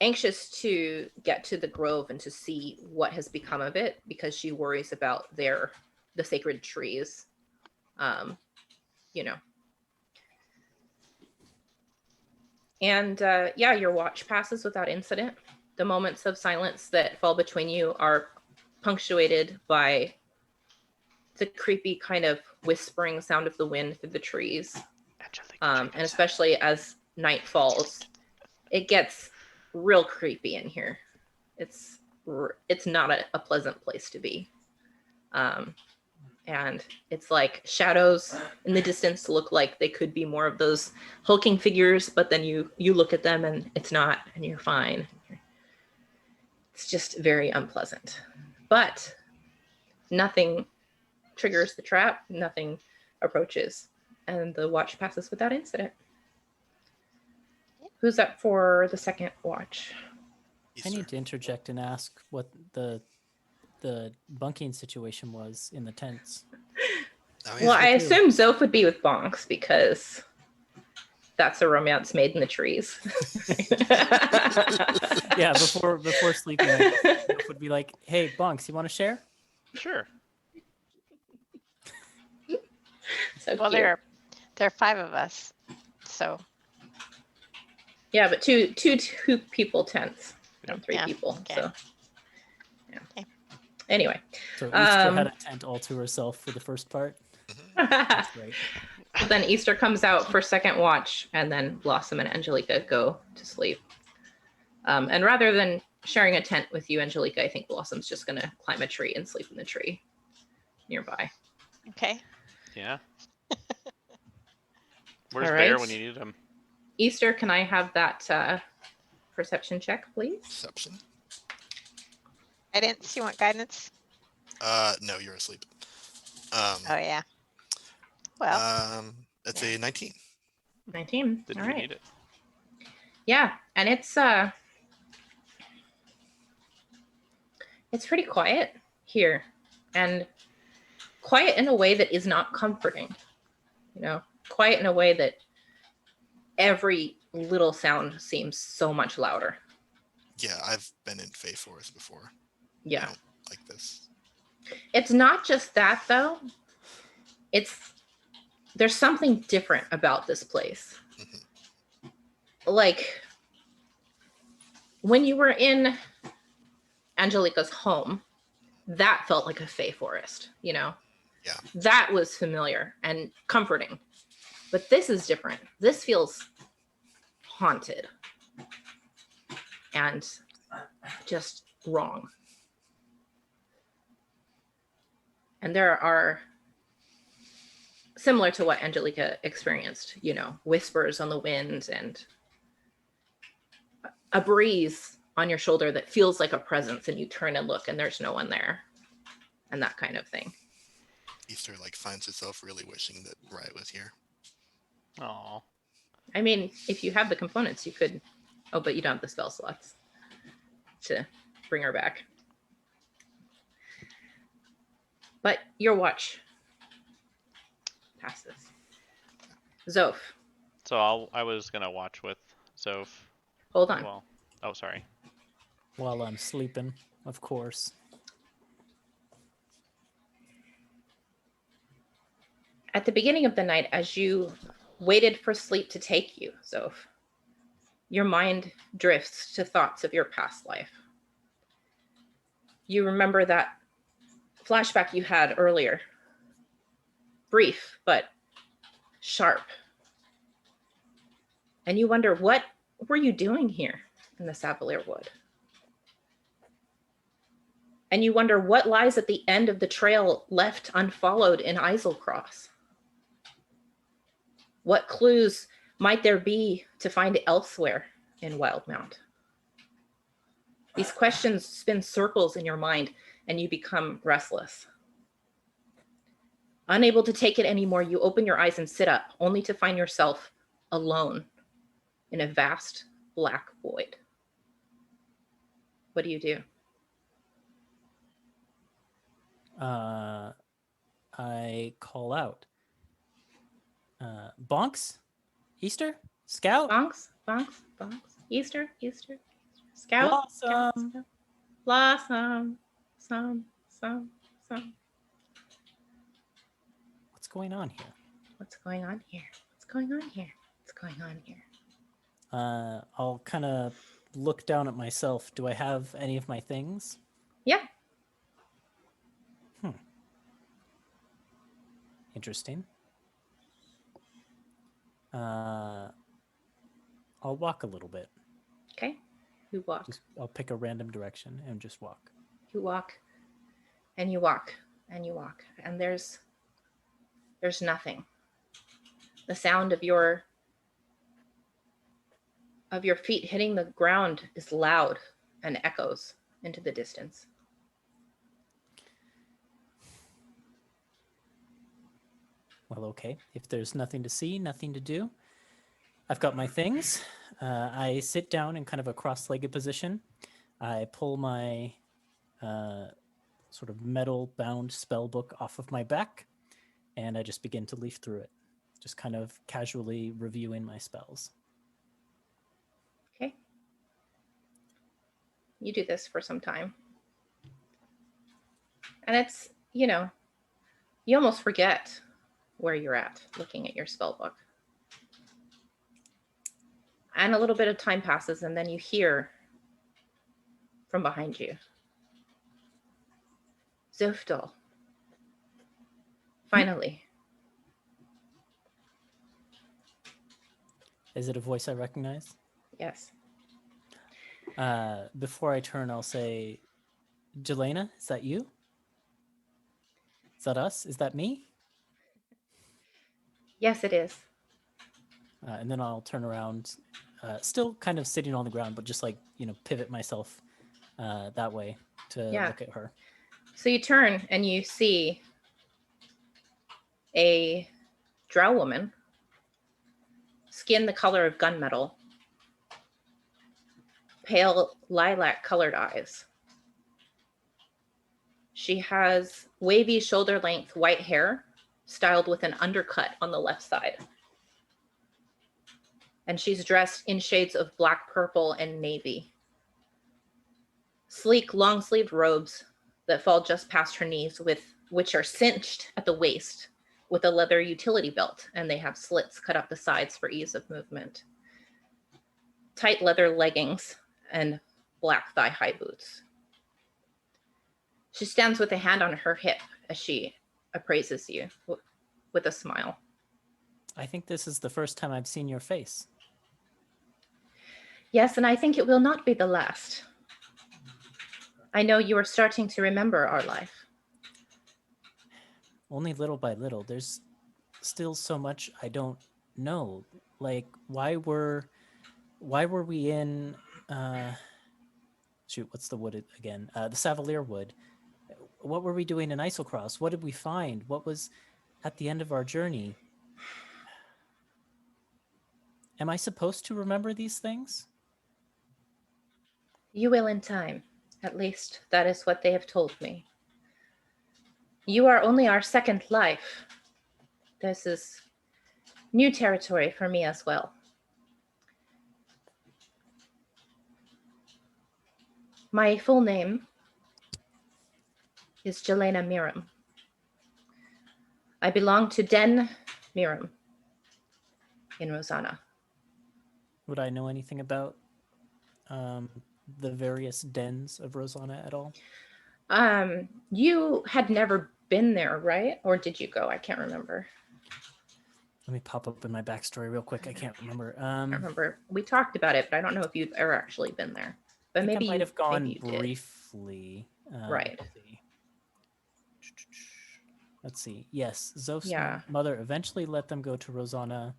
anxious to get to the grove and to see what has become of it because she worries about the sacred trees. And your watch passes without incident. The moments of silence that fall between you are punctuated by the creepy kind of whispering sound of the wind through the trees. And especially as night falls, it gets real creepy in here. It's not a pleasant place to be. And it's like shadows in the distance look like they could be more of those hulking figures, but then you look at them and it's not, and you're fine. It's just very unpleasant. But nothing triggers the trap, nothing approaches, and the watch passes without incident. Who's up for the second watch? I need to interject and ask what the bunking situation was in the tents. Oh, yeah. Well, I assume Zoph would be with Bonks because that's a romance made in the trees. Yeah, before sleeping, Zoph would be like, "Hey, Bonks, you want to share?" Sure. So Well, cute. there are 5 of us, so Yeah, but two people tents and 3 Yeah, people. okay. So yeah. Okay. Anyway. So Easter had a tent all to herself for the first part. That's right. So then Easter comes out for second watch, and then Blossom and Angelica go to sleep. And rather than sharing a tent with you, Angelica, I think Blossom's just gonna climb a tree and sleep in the tree nearby. okay. Yeah. Where's All Bear right. when you need him? Easter, can I have that perception check, please? Perception. Guidance. You want guidance? No, you're asleep. Oh yeah. Well, It's a 19. 19. Didn't All even right. need it. Yeah, and it's pretty quiet here, and quiet in a way that is not comforting. Quiet in a way that every little sound seems so much louder. Yeah, I've been in Fae Forest before. Yeah. Like this. It's not just that though. There's something different about this place. Mm-hmm. Like when you were in Angelica's home, that felt like a Fae forest, Yeah. That was familiar and comforting. But this is different. This feels haunted and just wrong. And there are, similar to what Angelica experienced, you know, whispers on the wind and a breeze on your shoulder that feels like a presence, and you turn and look and there's no one there, and that kind of thing. Easter like finds herself really wishing that Riot was here. Oh. I mean, if you have the components, you could, oh, but you don't have the spell slots to bring her back. But your watch passes. Zoph, So I was gonna watch with Zoph. hold on. Well, oh, sorry. While I'm sleeping, of course. At the beginning of the night, as you waited for sleep to take you, Zoph, your mind drifts to thoughts of your past life. You remember that flashback you had earlier. Brief, but sharp. And you wonder, what were you doing here in the Savalier Wood? And you wonder what lies at the end of the trail left unfollowed in Iselcross. What clues might there be to find elsewhere in Wildmount? These questions spin circles in your mind and you become restless. Unable to take it anymore, you open your eyes and sit up, only to find yourself alone in a vast black void. What do you do? I call out. Bonks? Easter? Scout? Bonks, bonks, bonks. Easter, Easter, Scout, Blossom. Scout, Scout. Blossom, some. What's going on here? What's going on here? What's going on here? What's going on here? I'll kind of look down at myself. Do I have any of my things? Yeah. Interesting. I'll walk a little bit. Okay. You walk. I'll pick a random direction and just walk. You walk and you walk and you walk, and there's nothing. The sound of your feet hitting the ground is loud and echoes into the distance. Well, okay. If there's nothing to see, nothing to do, I've got my things. I sit down in kind of a cross-legged position. I pull my sort of metal-bound spell book off of my back, and I just begin to leaf through it, just kind of casually reviewing my spells. Okay. You do this for some time. And it's, you know, you almost forget where you're at looking at your spell book. And a little bit of time passes, and then you hear from behind you, Zofdal. Finally. Is it a voice I recognize? Yes. Before I turn, I'll say, Jelena, is that you? Is that us? Is that me? Yes, it is. And then I'll turn around, still kind of sitting on the ground, but just like, pivot myself that way to look at her. So you turn and you see a drow woman, skin the color of gunmetal, pale lilac colored eyes. She has wavy shoulder length white hair styled with an undercut on the left side. And she's dressed in shades of black, purple, and navy. Sleek, long-sleeved robes that fall just past her knees, which are cinched at the waist with a leather utility belt, and they have slits cut up the sides for ease of movement. Tight leather leggings and black thigh-high boots. She stands with a hand on her hip as she appraises you with a smile. I think this is the first time I've seen your face. Yes, and I think it will not be the last. I know you are starting to remember our life. Only little by little. There's still so much I don't know. Like, why were we in shoot, what's the wood again? The Savalier Wood. What were we doing in Isocross? What did we find? What was at the end of our journey? Am I supposed to remember these things? You will in time. At least that is what they have told me. You are only our second life. This is new territory for me as well. My full name is Jelena Miram. I belong to Den Miram in Rosanna. Would I know anything about the various dens of Rosanna at all? You had never been there, right? Or did you go? I can't remember. Let me pop up in my backstory real quick. I can't remember. I don't remember. We talked about it, but I don't know if you've ever actually been there. But I think maybe I might have gone maybe you did. briefly. Right. Let's see. Yes, Zoph's Yeah. mother eventually let them go to Rosanna,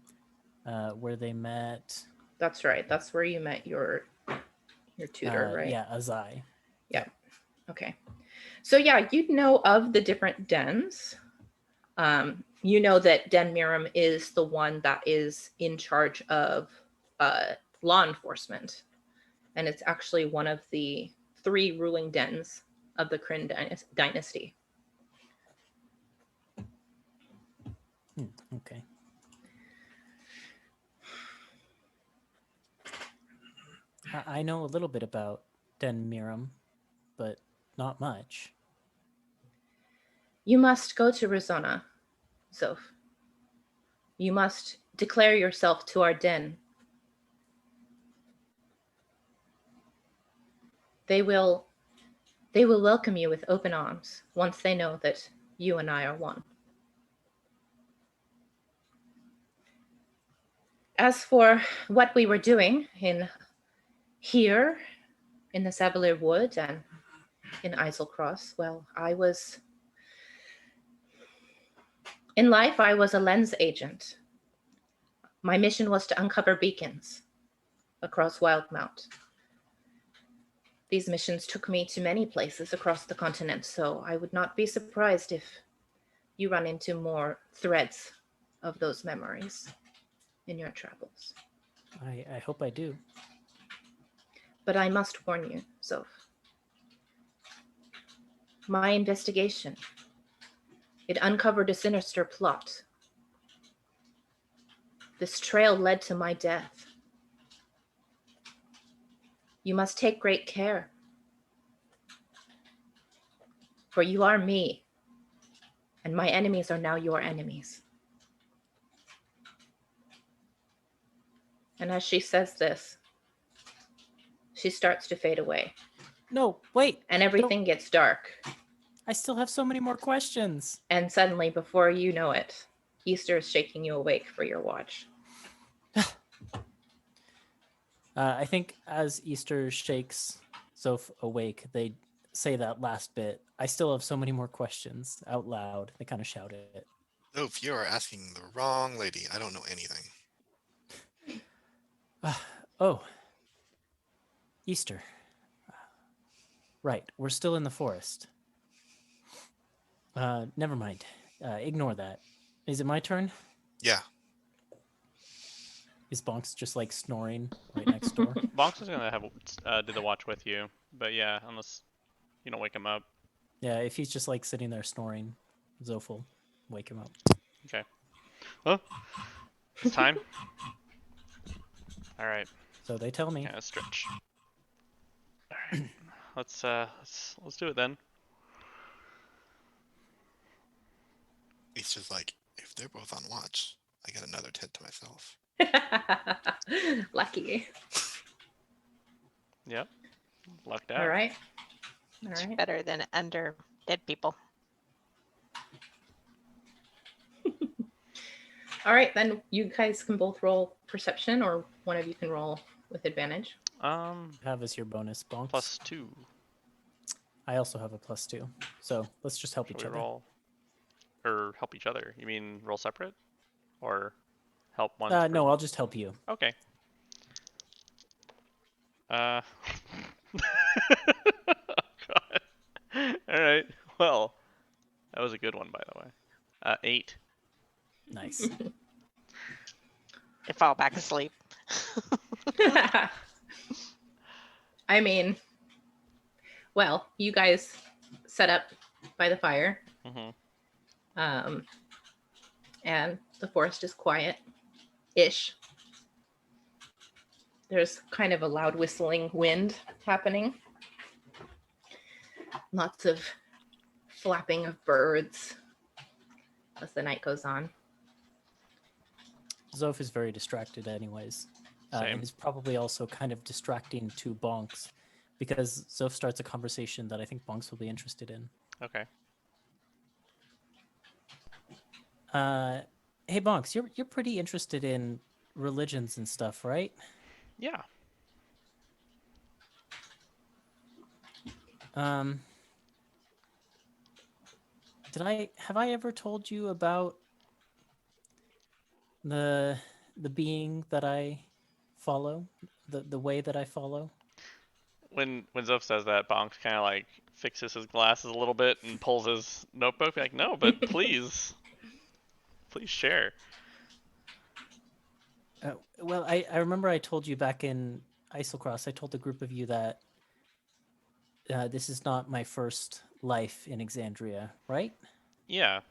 where they met. That's right. That's where you met your tutor, right? Yeah, Azai. Yeah. Okay. So yeah, you know of the different dens. You know that Den Miram is the one that is in charge of law enforcement. And it's actually one of the 3 ruling dens of the Kryn dynasty. Okay. I know a little bit about Den Miram, but not much. You must go to Rosanna, Zoph. You must declare yourself to our den. They will welcome you with open arms once they know that you and I are one. As for what we were doing here in the Savalier Wood and in Islecross, well, in life, I was a lens agent. My mission was to uncover beacons across Wildmount. These missions took me to many places across the continent, so I would not be surprised if you run into more threads of those memories in your travels. I hope I do. But I must warn you, Zoph. My investigation, it uncovered a sinister plot. This trail led to my death. You must take great care. For you are me, and my enemies are now your enemies. And as she says this, she starts to fade away. No, wait. And everything gets dark. I still have so many more questions. And suddenly, before you know it, Easter is shaking you awake for your watch. I think as Easter shakes Zoph awake, they say that last bit. I still have so many more questions out loud. They kind of shout it. Oh, if you are asking the wrong lady, I don't know anything. Oh, Easter. Right, we're still in the forest. Never mind. Ignore that. Is it my turn? Yeah. Is Bonks just like snoring right next door? Bonks is gonna have do the watch with you, but yeah, unless you don't wake him up. Yeah, if he's just like sitting there snoring, Zoph will wake him up. Okay. Well, it's time. All right. So they tell me. Yeah, stretch. All right. Let's do it then. Easter's like, if they're both on watch, I got another tent to myself. Lucky. Yep. Lucked out. All right. It's better than under dead people. All right, then you guys can both roll perception, or one of you can roll with advantage? Have as your bonus, bonks. +2. I also have a +2. So let's just help Shall each we other. roll? Or help each other? You mean roll separate? Or help one? No, I'll just help you. Okay. Oh, God. All right. Well, that was a good one, by the way. 8. Nice. I fall back asleep. I mean, well, you guys set up by the fire, Mm-hmm. and the forest is quiet-ish. There's kind of a loud whistling wind happening. Lots of flapping of birds as the night goes on. Zoph is very distracted anyways. Same. And is probably also kind of distracting to Bonks because Zoph starts a conversation that I think Bonks will be interested in. Okay. Hey Bonks, you're pretty interested in religions and stuff, right? Yeah. Have I ever told you about the being that I follow, the way that I follow? When Zoph says that, Bonk kind of like fixes his glasses a little bit and pulls his notebook. Like, no, but please, please share. Well, I remember I told you back in Isocross, I told a group of you that this is not my first life in Exandria, right? Yeah.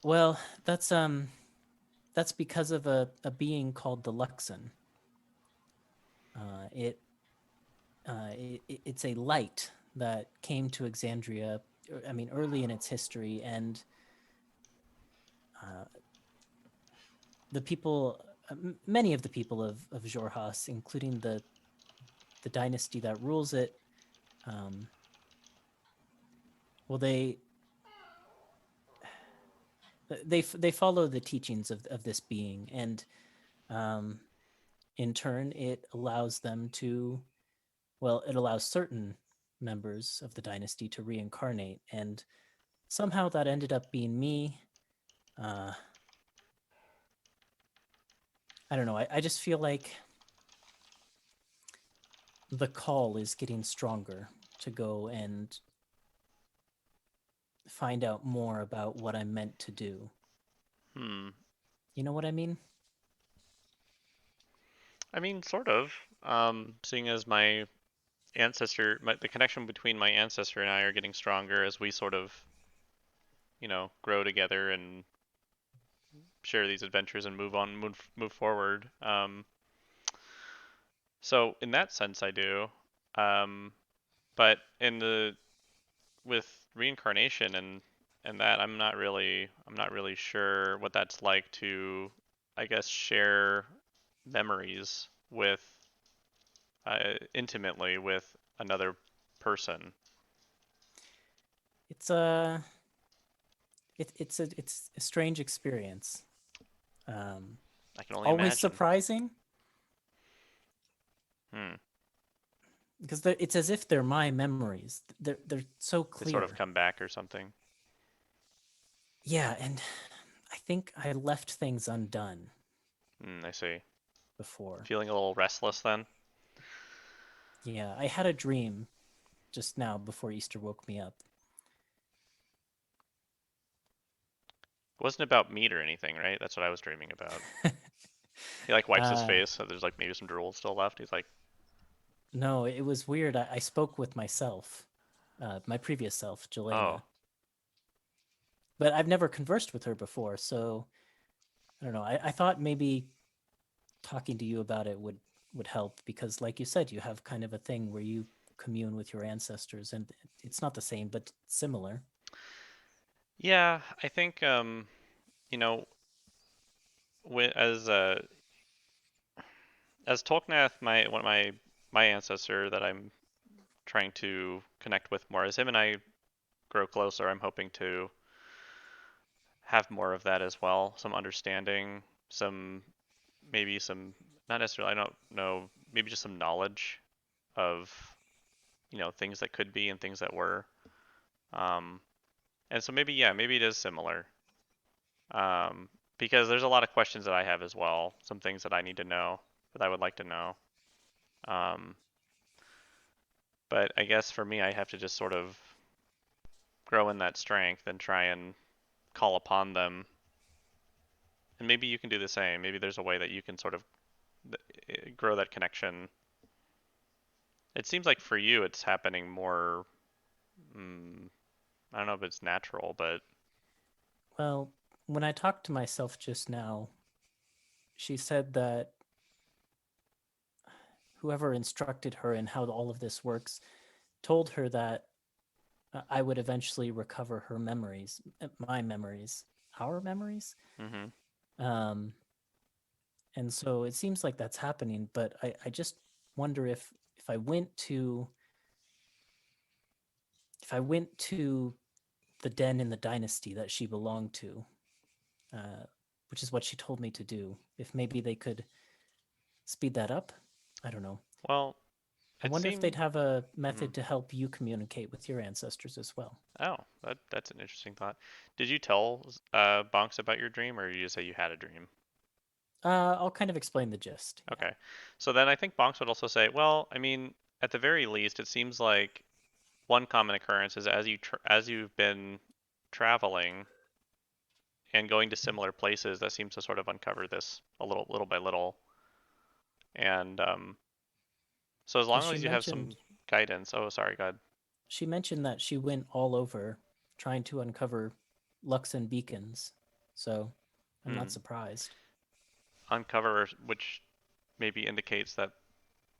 Well, that's because of a being called the Luxon. It's a light that came to Exandria, I mean, early in its history, and the people, many of the people of Xhorhas, including the dynasty that rules it, well, they follow the teachings of this being, and in turn, it allows them to, well, it allows certain members of the dynasty to reincarnate, and somehow that ended up being me. I don't know. I just feel like the call is getting stronger to go and find out more about what I'm meant to do. You know what I mean? I mean, sort of. Seeing as my ancestor, the connection between my ancestor and I are getting stronger as we sort of, grow together and share these adventures and move forward. So in that sense, I do. But with reincarnation and that, I'm not really sure what that's like to, I guess, share memories with intimately with another person. It's a strange experience. I can only Always imagine. surprising. Because it's as if they're my memories. They're so clear. They sort of come back or something. Yeah, and I think I left things undone. I see. Before. Feeling a little restless then? Yeah, I had a dream just now before Easter woke me up. It wasn't about meat or anything, right? That's what I was dreaming about. He like wipes his face, so there's like maybe some drool still left. He's like, no, it was weird. I spoke with myself, my previous self, Jelena. oh. But I've never conversed with her before, so I don't know. I thought maybe talking to you about it would help because, like you said, you have kind of a thing where you commune with your ancestors, and it's not the same, but similar. Yeah, I think as Tolknath, my ancestor that I'm trying to connect with more, as him and I grow closer, I'm hoping to have more of that as well. Some understanding, some maybe some, not necessarily, I don't know, maybe just some knowledge of, things that could be and things that were. And so maybe, yeah, maybe it is similar. Because there's a lot of questions that I have as well, some things that I need to know, that I would like to know. But I guess for me, I have to just sort of grow in that strength and try and call upon them. And maybe you can do the same. Maybe there's a way that you can sort of grow that connection. It seems like for you, it's happening more, I don't know if it's natural, but... Well, when I talked to myself just now, she said that whoever instructed her in how all of this works told her that I would eventually recover her memories, my memories, our memories. Mm-hmm. And so it seems like that's happening, but I just wonder if I went to the den in the dynasty that she belonged to, which is what she told me to do, if maybe they could speed that up. I don't know. Well, I wonder if they'd have a method to help you communicate with your ancestors as well. Oh, that's an interesting thought. Did you tell Bonks about your dream, or did you just say you had a dream? I'll kind of explain the gist. Okay. Yeah. So then I think Bonks would also say, well, I mean, at the very least, it seems like one common occurrence is as you've been traveling and going to similar places, that seems to sort of uncover this a little by little. And so as long as you have some guidance. Oh, sorry, go ahead. She mentioned that she went all over trying to uncover Luxon beacons, so I'm not surprised. Uncover, which maybe indicates that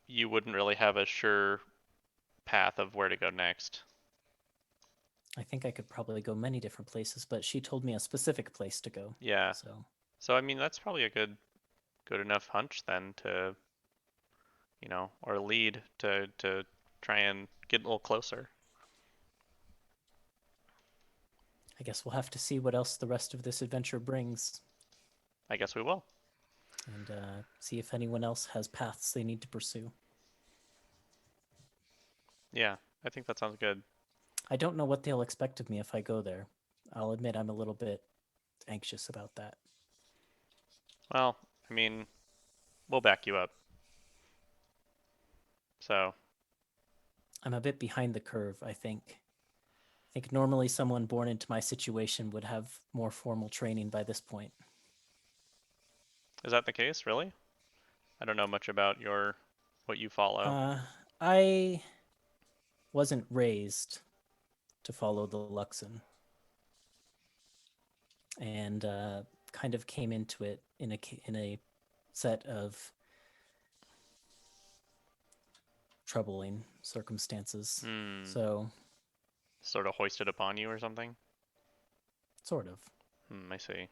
you wouldn't really have a sure path of where to go next. I think I could probably go many different places, but she told me a specific place to go. Yeah. So I mean, that's probably a good enough hunch then to, or lead to try and get a little closer. I guess we'll have to see what else the rest of this adventure brings. I guess we will. And see if anyone else has paths they need to pursue. Yeah, I think that sounds good. I don't know what they'll expect of me if I go there. I'll admit I'm a little bit anxious about that. Well, I mean, we'll back you up. So. I'm a bit behind the curve, I think. I think normally someone born into my situation would have more formal training by this point. Is that the case, really? I don't know much about what you follow. I wasn't raised to follow the Luxon, and kind of came into it in a set of troubling circumstances. So sort of hoisted upon you or something? Sort of. I see.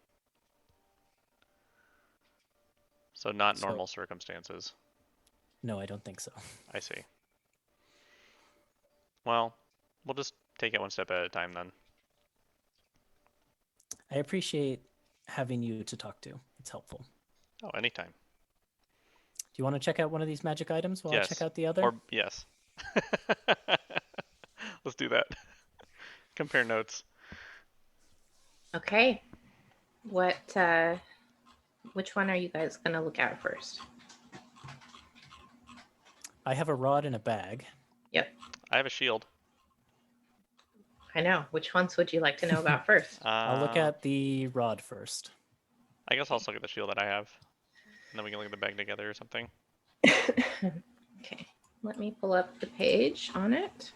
So not normal circumstances. No, I don't think so. I see. Well, we'll just take it one step at a time then. I appreciate having you to talk to. It's helpful. Oh, anytime. Do you want to check out one of these magic items while I check out the other? Or yes. Let's do that. Compare notes. Okay. Which one are you guys going to look at first? I have a rod in a bag. Yep. I have a shield. I know. Which ones would you like to know about first? I'll look at the rod first. I guess I'll look at the shield that I have. And then we can look at the bag together or something. Okay. Let me pull up the page on it.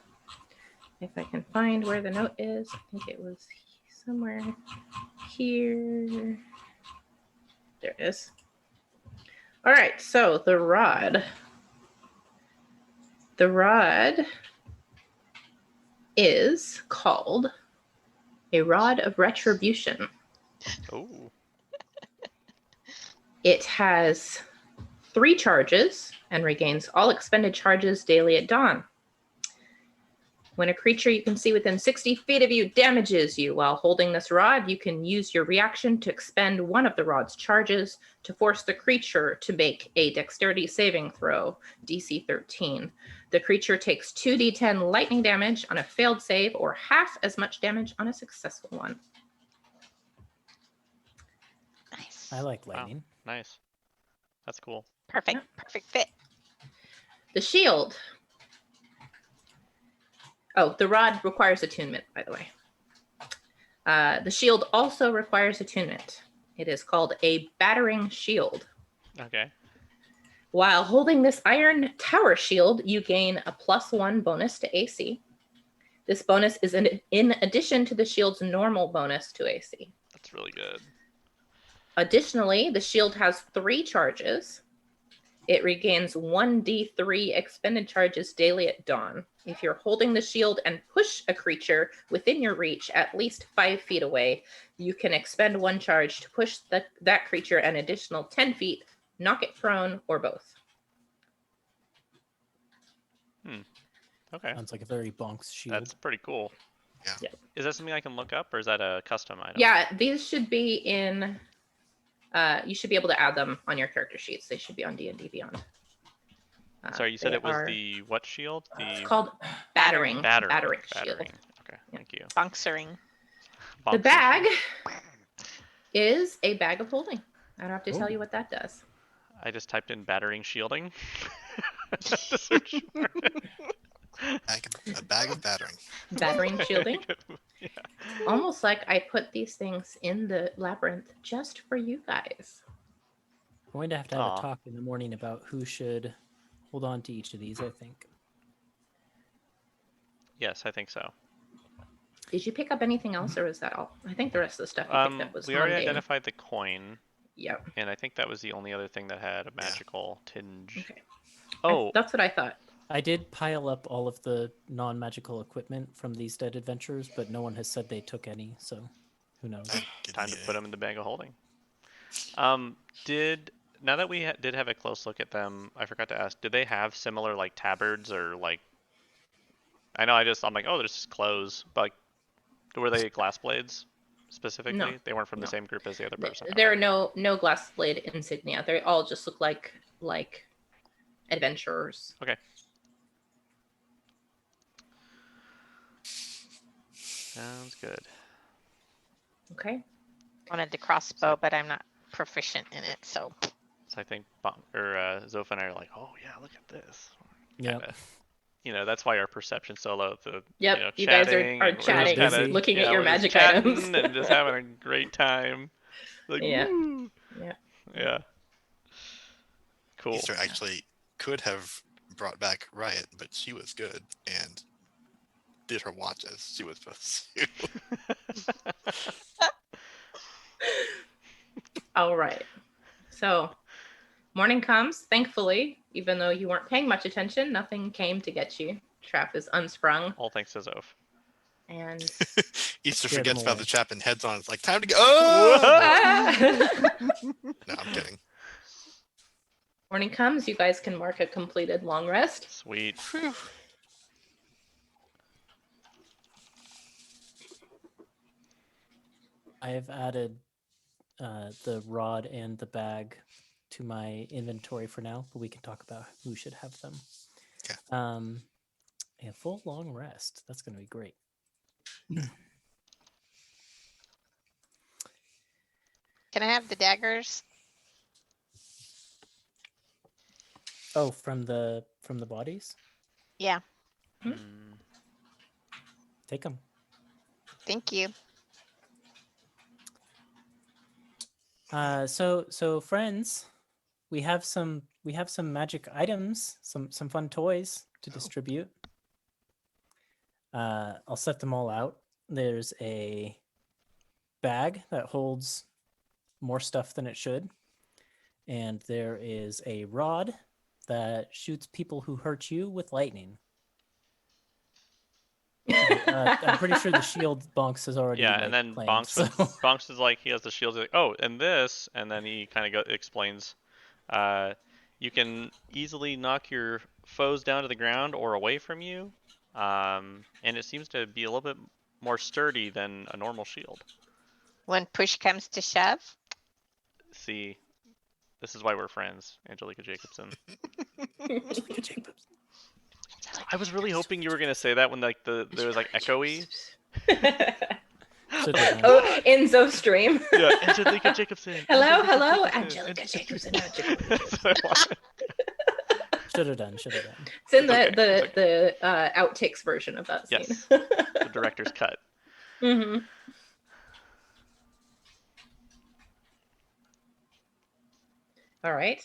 If I can find where the note is. I think it was somewhere here. There it is. All right. So the rod. The rod is called a Rod of Retribution. Oh. It has 3 charges and regains all expended charges daily at dawn. When a creature you can see within 60 feet of you damages you while holding this rod, you can use your reaction to expend one of the rod's charges to force the creature to make a dexterity saving throw, DC 13. The creature takes 2d10 lightning damage on a failed save or half as much damage on a successful one. Nice. I like Wow. lightning. Nice. That's cool. Perfect. Yeah. Perfect fit. The shield. Oh, the rod requires attunement, by the way. The shield also requires attunement. It is called a battering shield. Okay. While holding this iron tower shield, you gain a +1 bonus to AC. This bonus is in addition to the shield's normal bonus to AC. That's really good. Additionally, the shield has 3 charges. It regains 1d3 expended charges daily at dawn. If you're holding the shield and push a creature within your reach at least 5 feet away, you can expend 1 charge to push that creature an additional 10 feet, knock it prone, or both. Okay. Sounds like a very bonks shield. That's pretty cool. Yeah. Yeah. Is that something I can look up, or is that a custom item? Yeah, these should be in... you should be able to add them on your character sheets. They should be on D&D Beyond. Sorry, you said they it was are- the what shield? It's The called battering. battering shield. Okay, Yeah. thank you. Bonksering. The Bonker bag shield. is a bag of holding. I don't have to tell you what that does. I just typed in battering shielding. To search for it. A bag of battering. Battering shielding. Yeah. Almost like I put these things in the labyrinth just for you guys. We're going to have Aw. a talk in the morning about who should hold on to each of these, I think. Yes, I think so. Did you pick up anything else, or was that all? I think the rest of the stuff you picked up was We already mundane. identified the coin, Yep. and I think that was the only other thing that had a magical tinge. Okay. Oh, That's what I thought. I did pile up all of the non-magical equipment from these dead adventurers, but no one has said they took any, so who knows. time to put them in the bag of holding. Now that we did have a close look at them, I forgot to ask, did they have similar like tabards or like? I know I'm like, oh, there's just clothes, but like, were they glass blades specifically? No, They weren't from the no. same group as the other person. There Okay. are no glass blade insignia. They all just look like adventurers. Okay. Sounds good. Okay. Wanted the crossbow, but I'm not proficient in it, so So I think Zoph and I are like, oh yeah, look at this. Yeah. Kinda, that's why our perception's so low. Yep, you guys are and we're just chatting, kinda- looking at yeah, your we're just magic chatting items. and just having a great time. Like, Yeah. woo. Yeah. Yeah. Cool. Easter actually could have brought back Riot, but she was good and did her watch as she was supposed to. All right. So morning comes, thankfully, even though you weren't paying much attention, nothing came to get you. Trap is unsprung. All thanks to Zoph. And Easter Scared them forgets about away. the trap and heads on. It's like, time to go. Oh! Ah! No, I'm kidding. Morning comes, you guys can mark a completed long rest. Sweet. I have added the rod and the bag to my inventory for now, but we can talk about who should have them. Okay. A full long rest. That's going to be great. can I have the daggers? Oh, from the bodies? Yeah, Hmm? Mm, Take them. thank you. So friends, we have some magic items, some fun toys to distribute. I'll set them all out. There's a bag that holds more stuff than it should, and there is a rod that shoots people who hurt you with lightning. I'm pretty sure the shield Bonks has already. yeah, like, and then claimed, Bonks, so- Bonks is like, he has the shield. He's like, oh, and this, and then he kind of explains, you can easily knock your foes down to the ground or away from you. and it seems to be a little bit more sturdy than a normal shield. When push comes to shove. See, this is why we're friends, Angelica Jacobson. I was really hoping you were gonna say that when like there was like echoey. Should have done. Oh, in Zoe's stream. Yeah, Angelica Jacobson. Hello, Angelica hello, Jacobson, Angelica Jacobson. That's what I wanted. Should have done. Should have done. It's in It's okay, the outtakes version of that scene. Yes, the director's cut. hmm All right.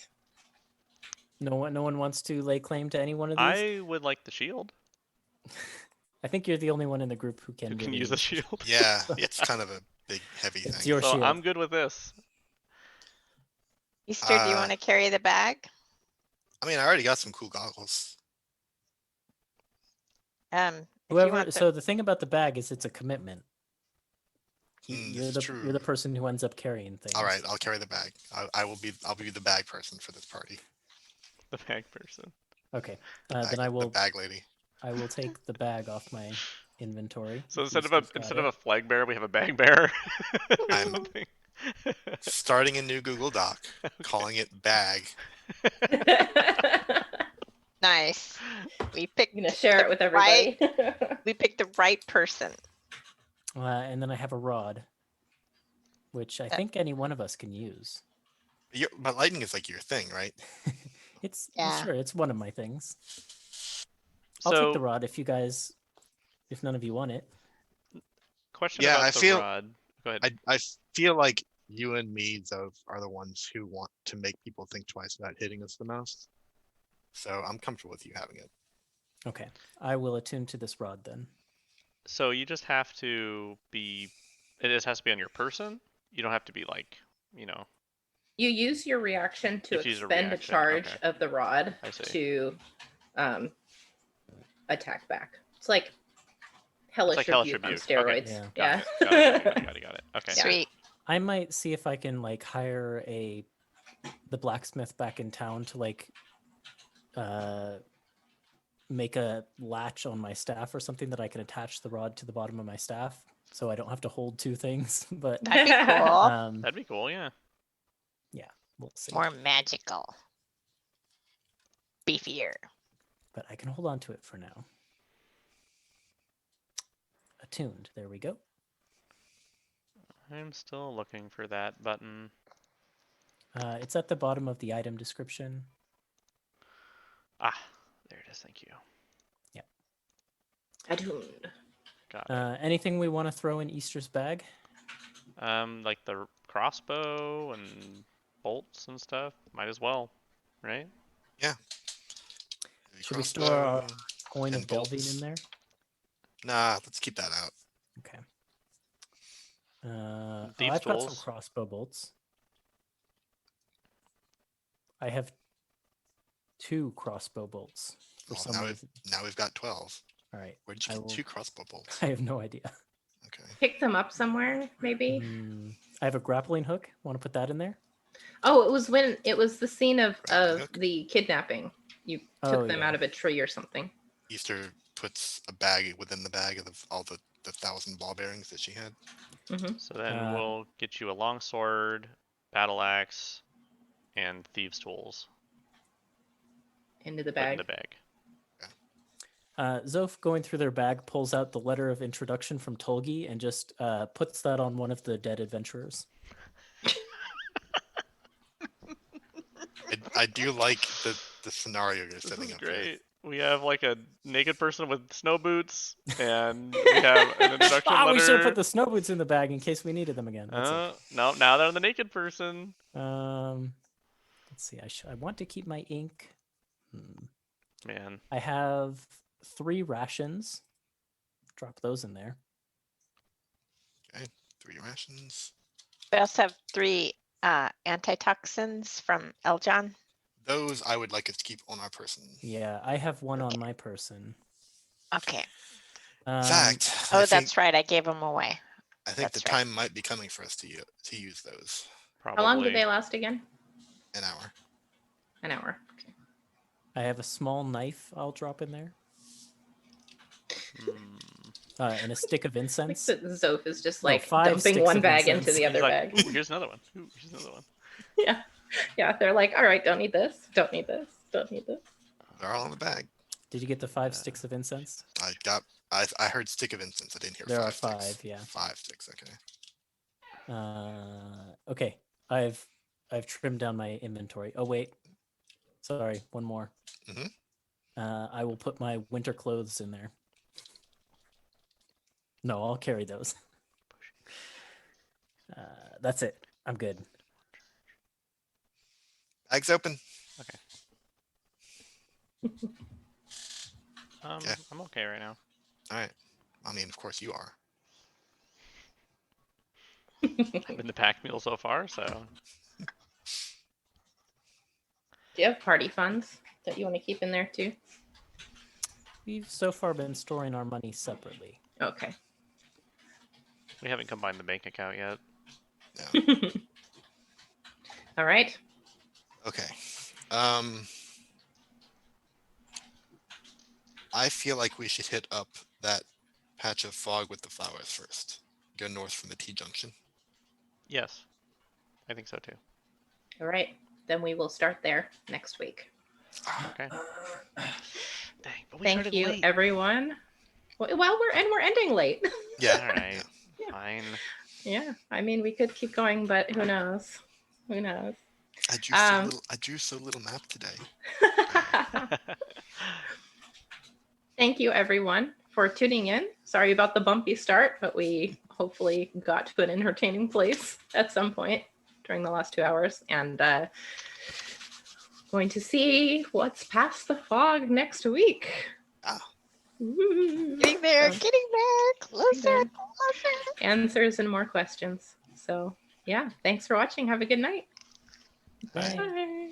No one wants to lay claim to any one of these. I would like the shield. I think you're the only one in the group who can, You can really use a shield. Yeah, it's kind of a big, heavy It's thing. your So shield. I'm good with this. Easter, do you want to carry the bag? I mean, I already got some cool goggles. If you Whoever. want the- So the thing about the bag is it's a commitment. You're This the is true. you're the person who ends up carrying things. All right, I'll carry the bag. I'll be the bag person for this party. The bag person. Okay. The Then I will bag lady. take the bag off my inventory. So if instead Easter's got of it. a flag bearer, we have a bag bearer. Or I'm- something. Starting a new Google Doc, calling it bag. Nice. We picked. I'm gonna share it with everybody. We picked the right person. And then I have a rod, which I think any one of us can use. But lightning is like your thing, right? It's Yeah. sure it's one of my things. I'll So take the rod if none of you want it. question Yeah, about I the feel- rod. Go ahead. I feel like you and me, Zove, are the ones who want to make people think twice about hitting us the most. So I'm comfortable with you having it. Okay, I will attune to this rod then. So you just have to be. It just has to be on your person. You don't have to be like, You use your reaction to Just use a expend a reaction, charge okay. of the rod I see. to attack back. It's like hellish, like Hellish rebuke on Rebuke. Okay. steroids. Yeah. Got it. Okay. Yeah. Sweet. I might see if I can like hire the blacksmith back in town to like make a latch on my staff or something that I can attach the rod to the bottom of my staff, so I don't have to hold two things. But That'd be cool. That'd be cool. Yeah. we'll see. More magical. Beefier. But I can hold on to it for now. Attuned. There we go. I'm still looking for that button. It's at the bottom of the item description. Ah, there it is. Thank you. Attuned. Got it. Anything we want to throw in Easter's bag? Like the crossbow and bolts and stuff. Might as well, right? Should we store our Crossbow. coin and of delving bolts. in there? Nah, let's keep that out. Okay. I've Thieves' got some tools. crossbow bolts. I have 2 crossbow bolts for Well, some reason. now we've got 12. All right. Where'd you I get will- 2 crossbow bolts? I have no idea. Okay. Pick them up somewhere, maybe. I have a grappling hook. Want to put that in there? Oh, it was the scene of Grappling hook? the kidnapping. You took Oh, them yeah. out of a tree or something. Easter puts a bag within the bag of all the 1,000 ball bearings that she had. So then Uh, we'll get you a longsword, battle axe, and thieves' tools. Into the Put in bag. the bag. Zoph, going through their bag, pulls out the letter of introduction from Tolgi and just puts that on one of the dead adventurers. I do like the scenario you're This setting is up. here. great. We have like a naked person with snow boots, and we have an introduction letter. We should have put the snow boots in the bag in case we needed them again. That's it. No, now they're the naked person. Let's see. I want to keep my ink. Man, I have 3 rations. Drop those in there. 3 rations. We also have 3 antitoxins from Eljon. Those I would like us to keep on our person. Yeah, I have 1 on my person. Okay. In fact, Oh, I think, that's right. I gave them away. I think the that's right. time might be coming for us to use those. probably. How long did they last again? An hour. An hour. Okay. I have a small knife I'll drop in there. And a stick of incense. Zoph is just No, like 5 dumping sticks one of bag into incense. the other He's like, bag. ooh, here's another one. Ooh, here's another one. Yeah. Yeah. They're like, all right, don't need this. Don't need this. Don't need this. They're all in the bag. Did you get the 5 sticks of incense? I heard stick of incense. I didn't hear There are 5 sticks. 5, yeah. 5 sticks. Okay. Okay. I've trimmed down my inventory. Oh wait. Sorry, one more. Mhm. I will put my winter clothes in there. No, I'll carry those. That's it. I'm good. Bags open. Yeah. I'm okay right now. All right. I mean, of course you are. I've been the pack mule so far, so Do you have party funds that you want to keep in there too? We've so far been storing our money separately. Okay. we haven't combined the bank account yet. All right. Okay. I feel like we should hit up that patch of fog with the flowers first. Go north from the T-junction. Yes, I think so too. All right. Then we will start there next week. Okay. Dang, but we Thank started you, late. everyone. Well, we're ending late. Yeah. All right, Yeah. fine. Yeah. I mean, we could keep going, but who knows? Who knows? I drew so little map today. Thank you, everyone, for tuning in. Sorry about the bumpy start, but we hopefully got to an entertaining place at some point during the last 2 hours. And going to see what's past the fog next week. Ah. Woo. Getting there, So, closer, Yeah. closer. answers and more questions. So, yeah, thanks for watching. Have a good night. Bye. Bye.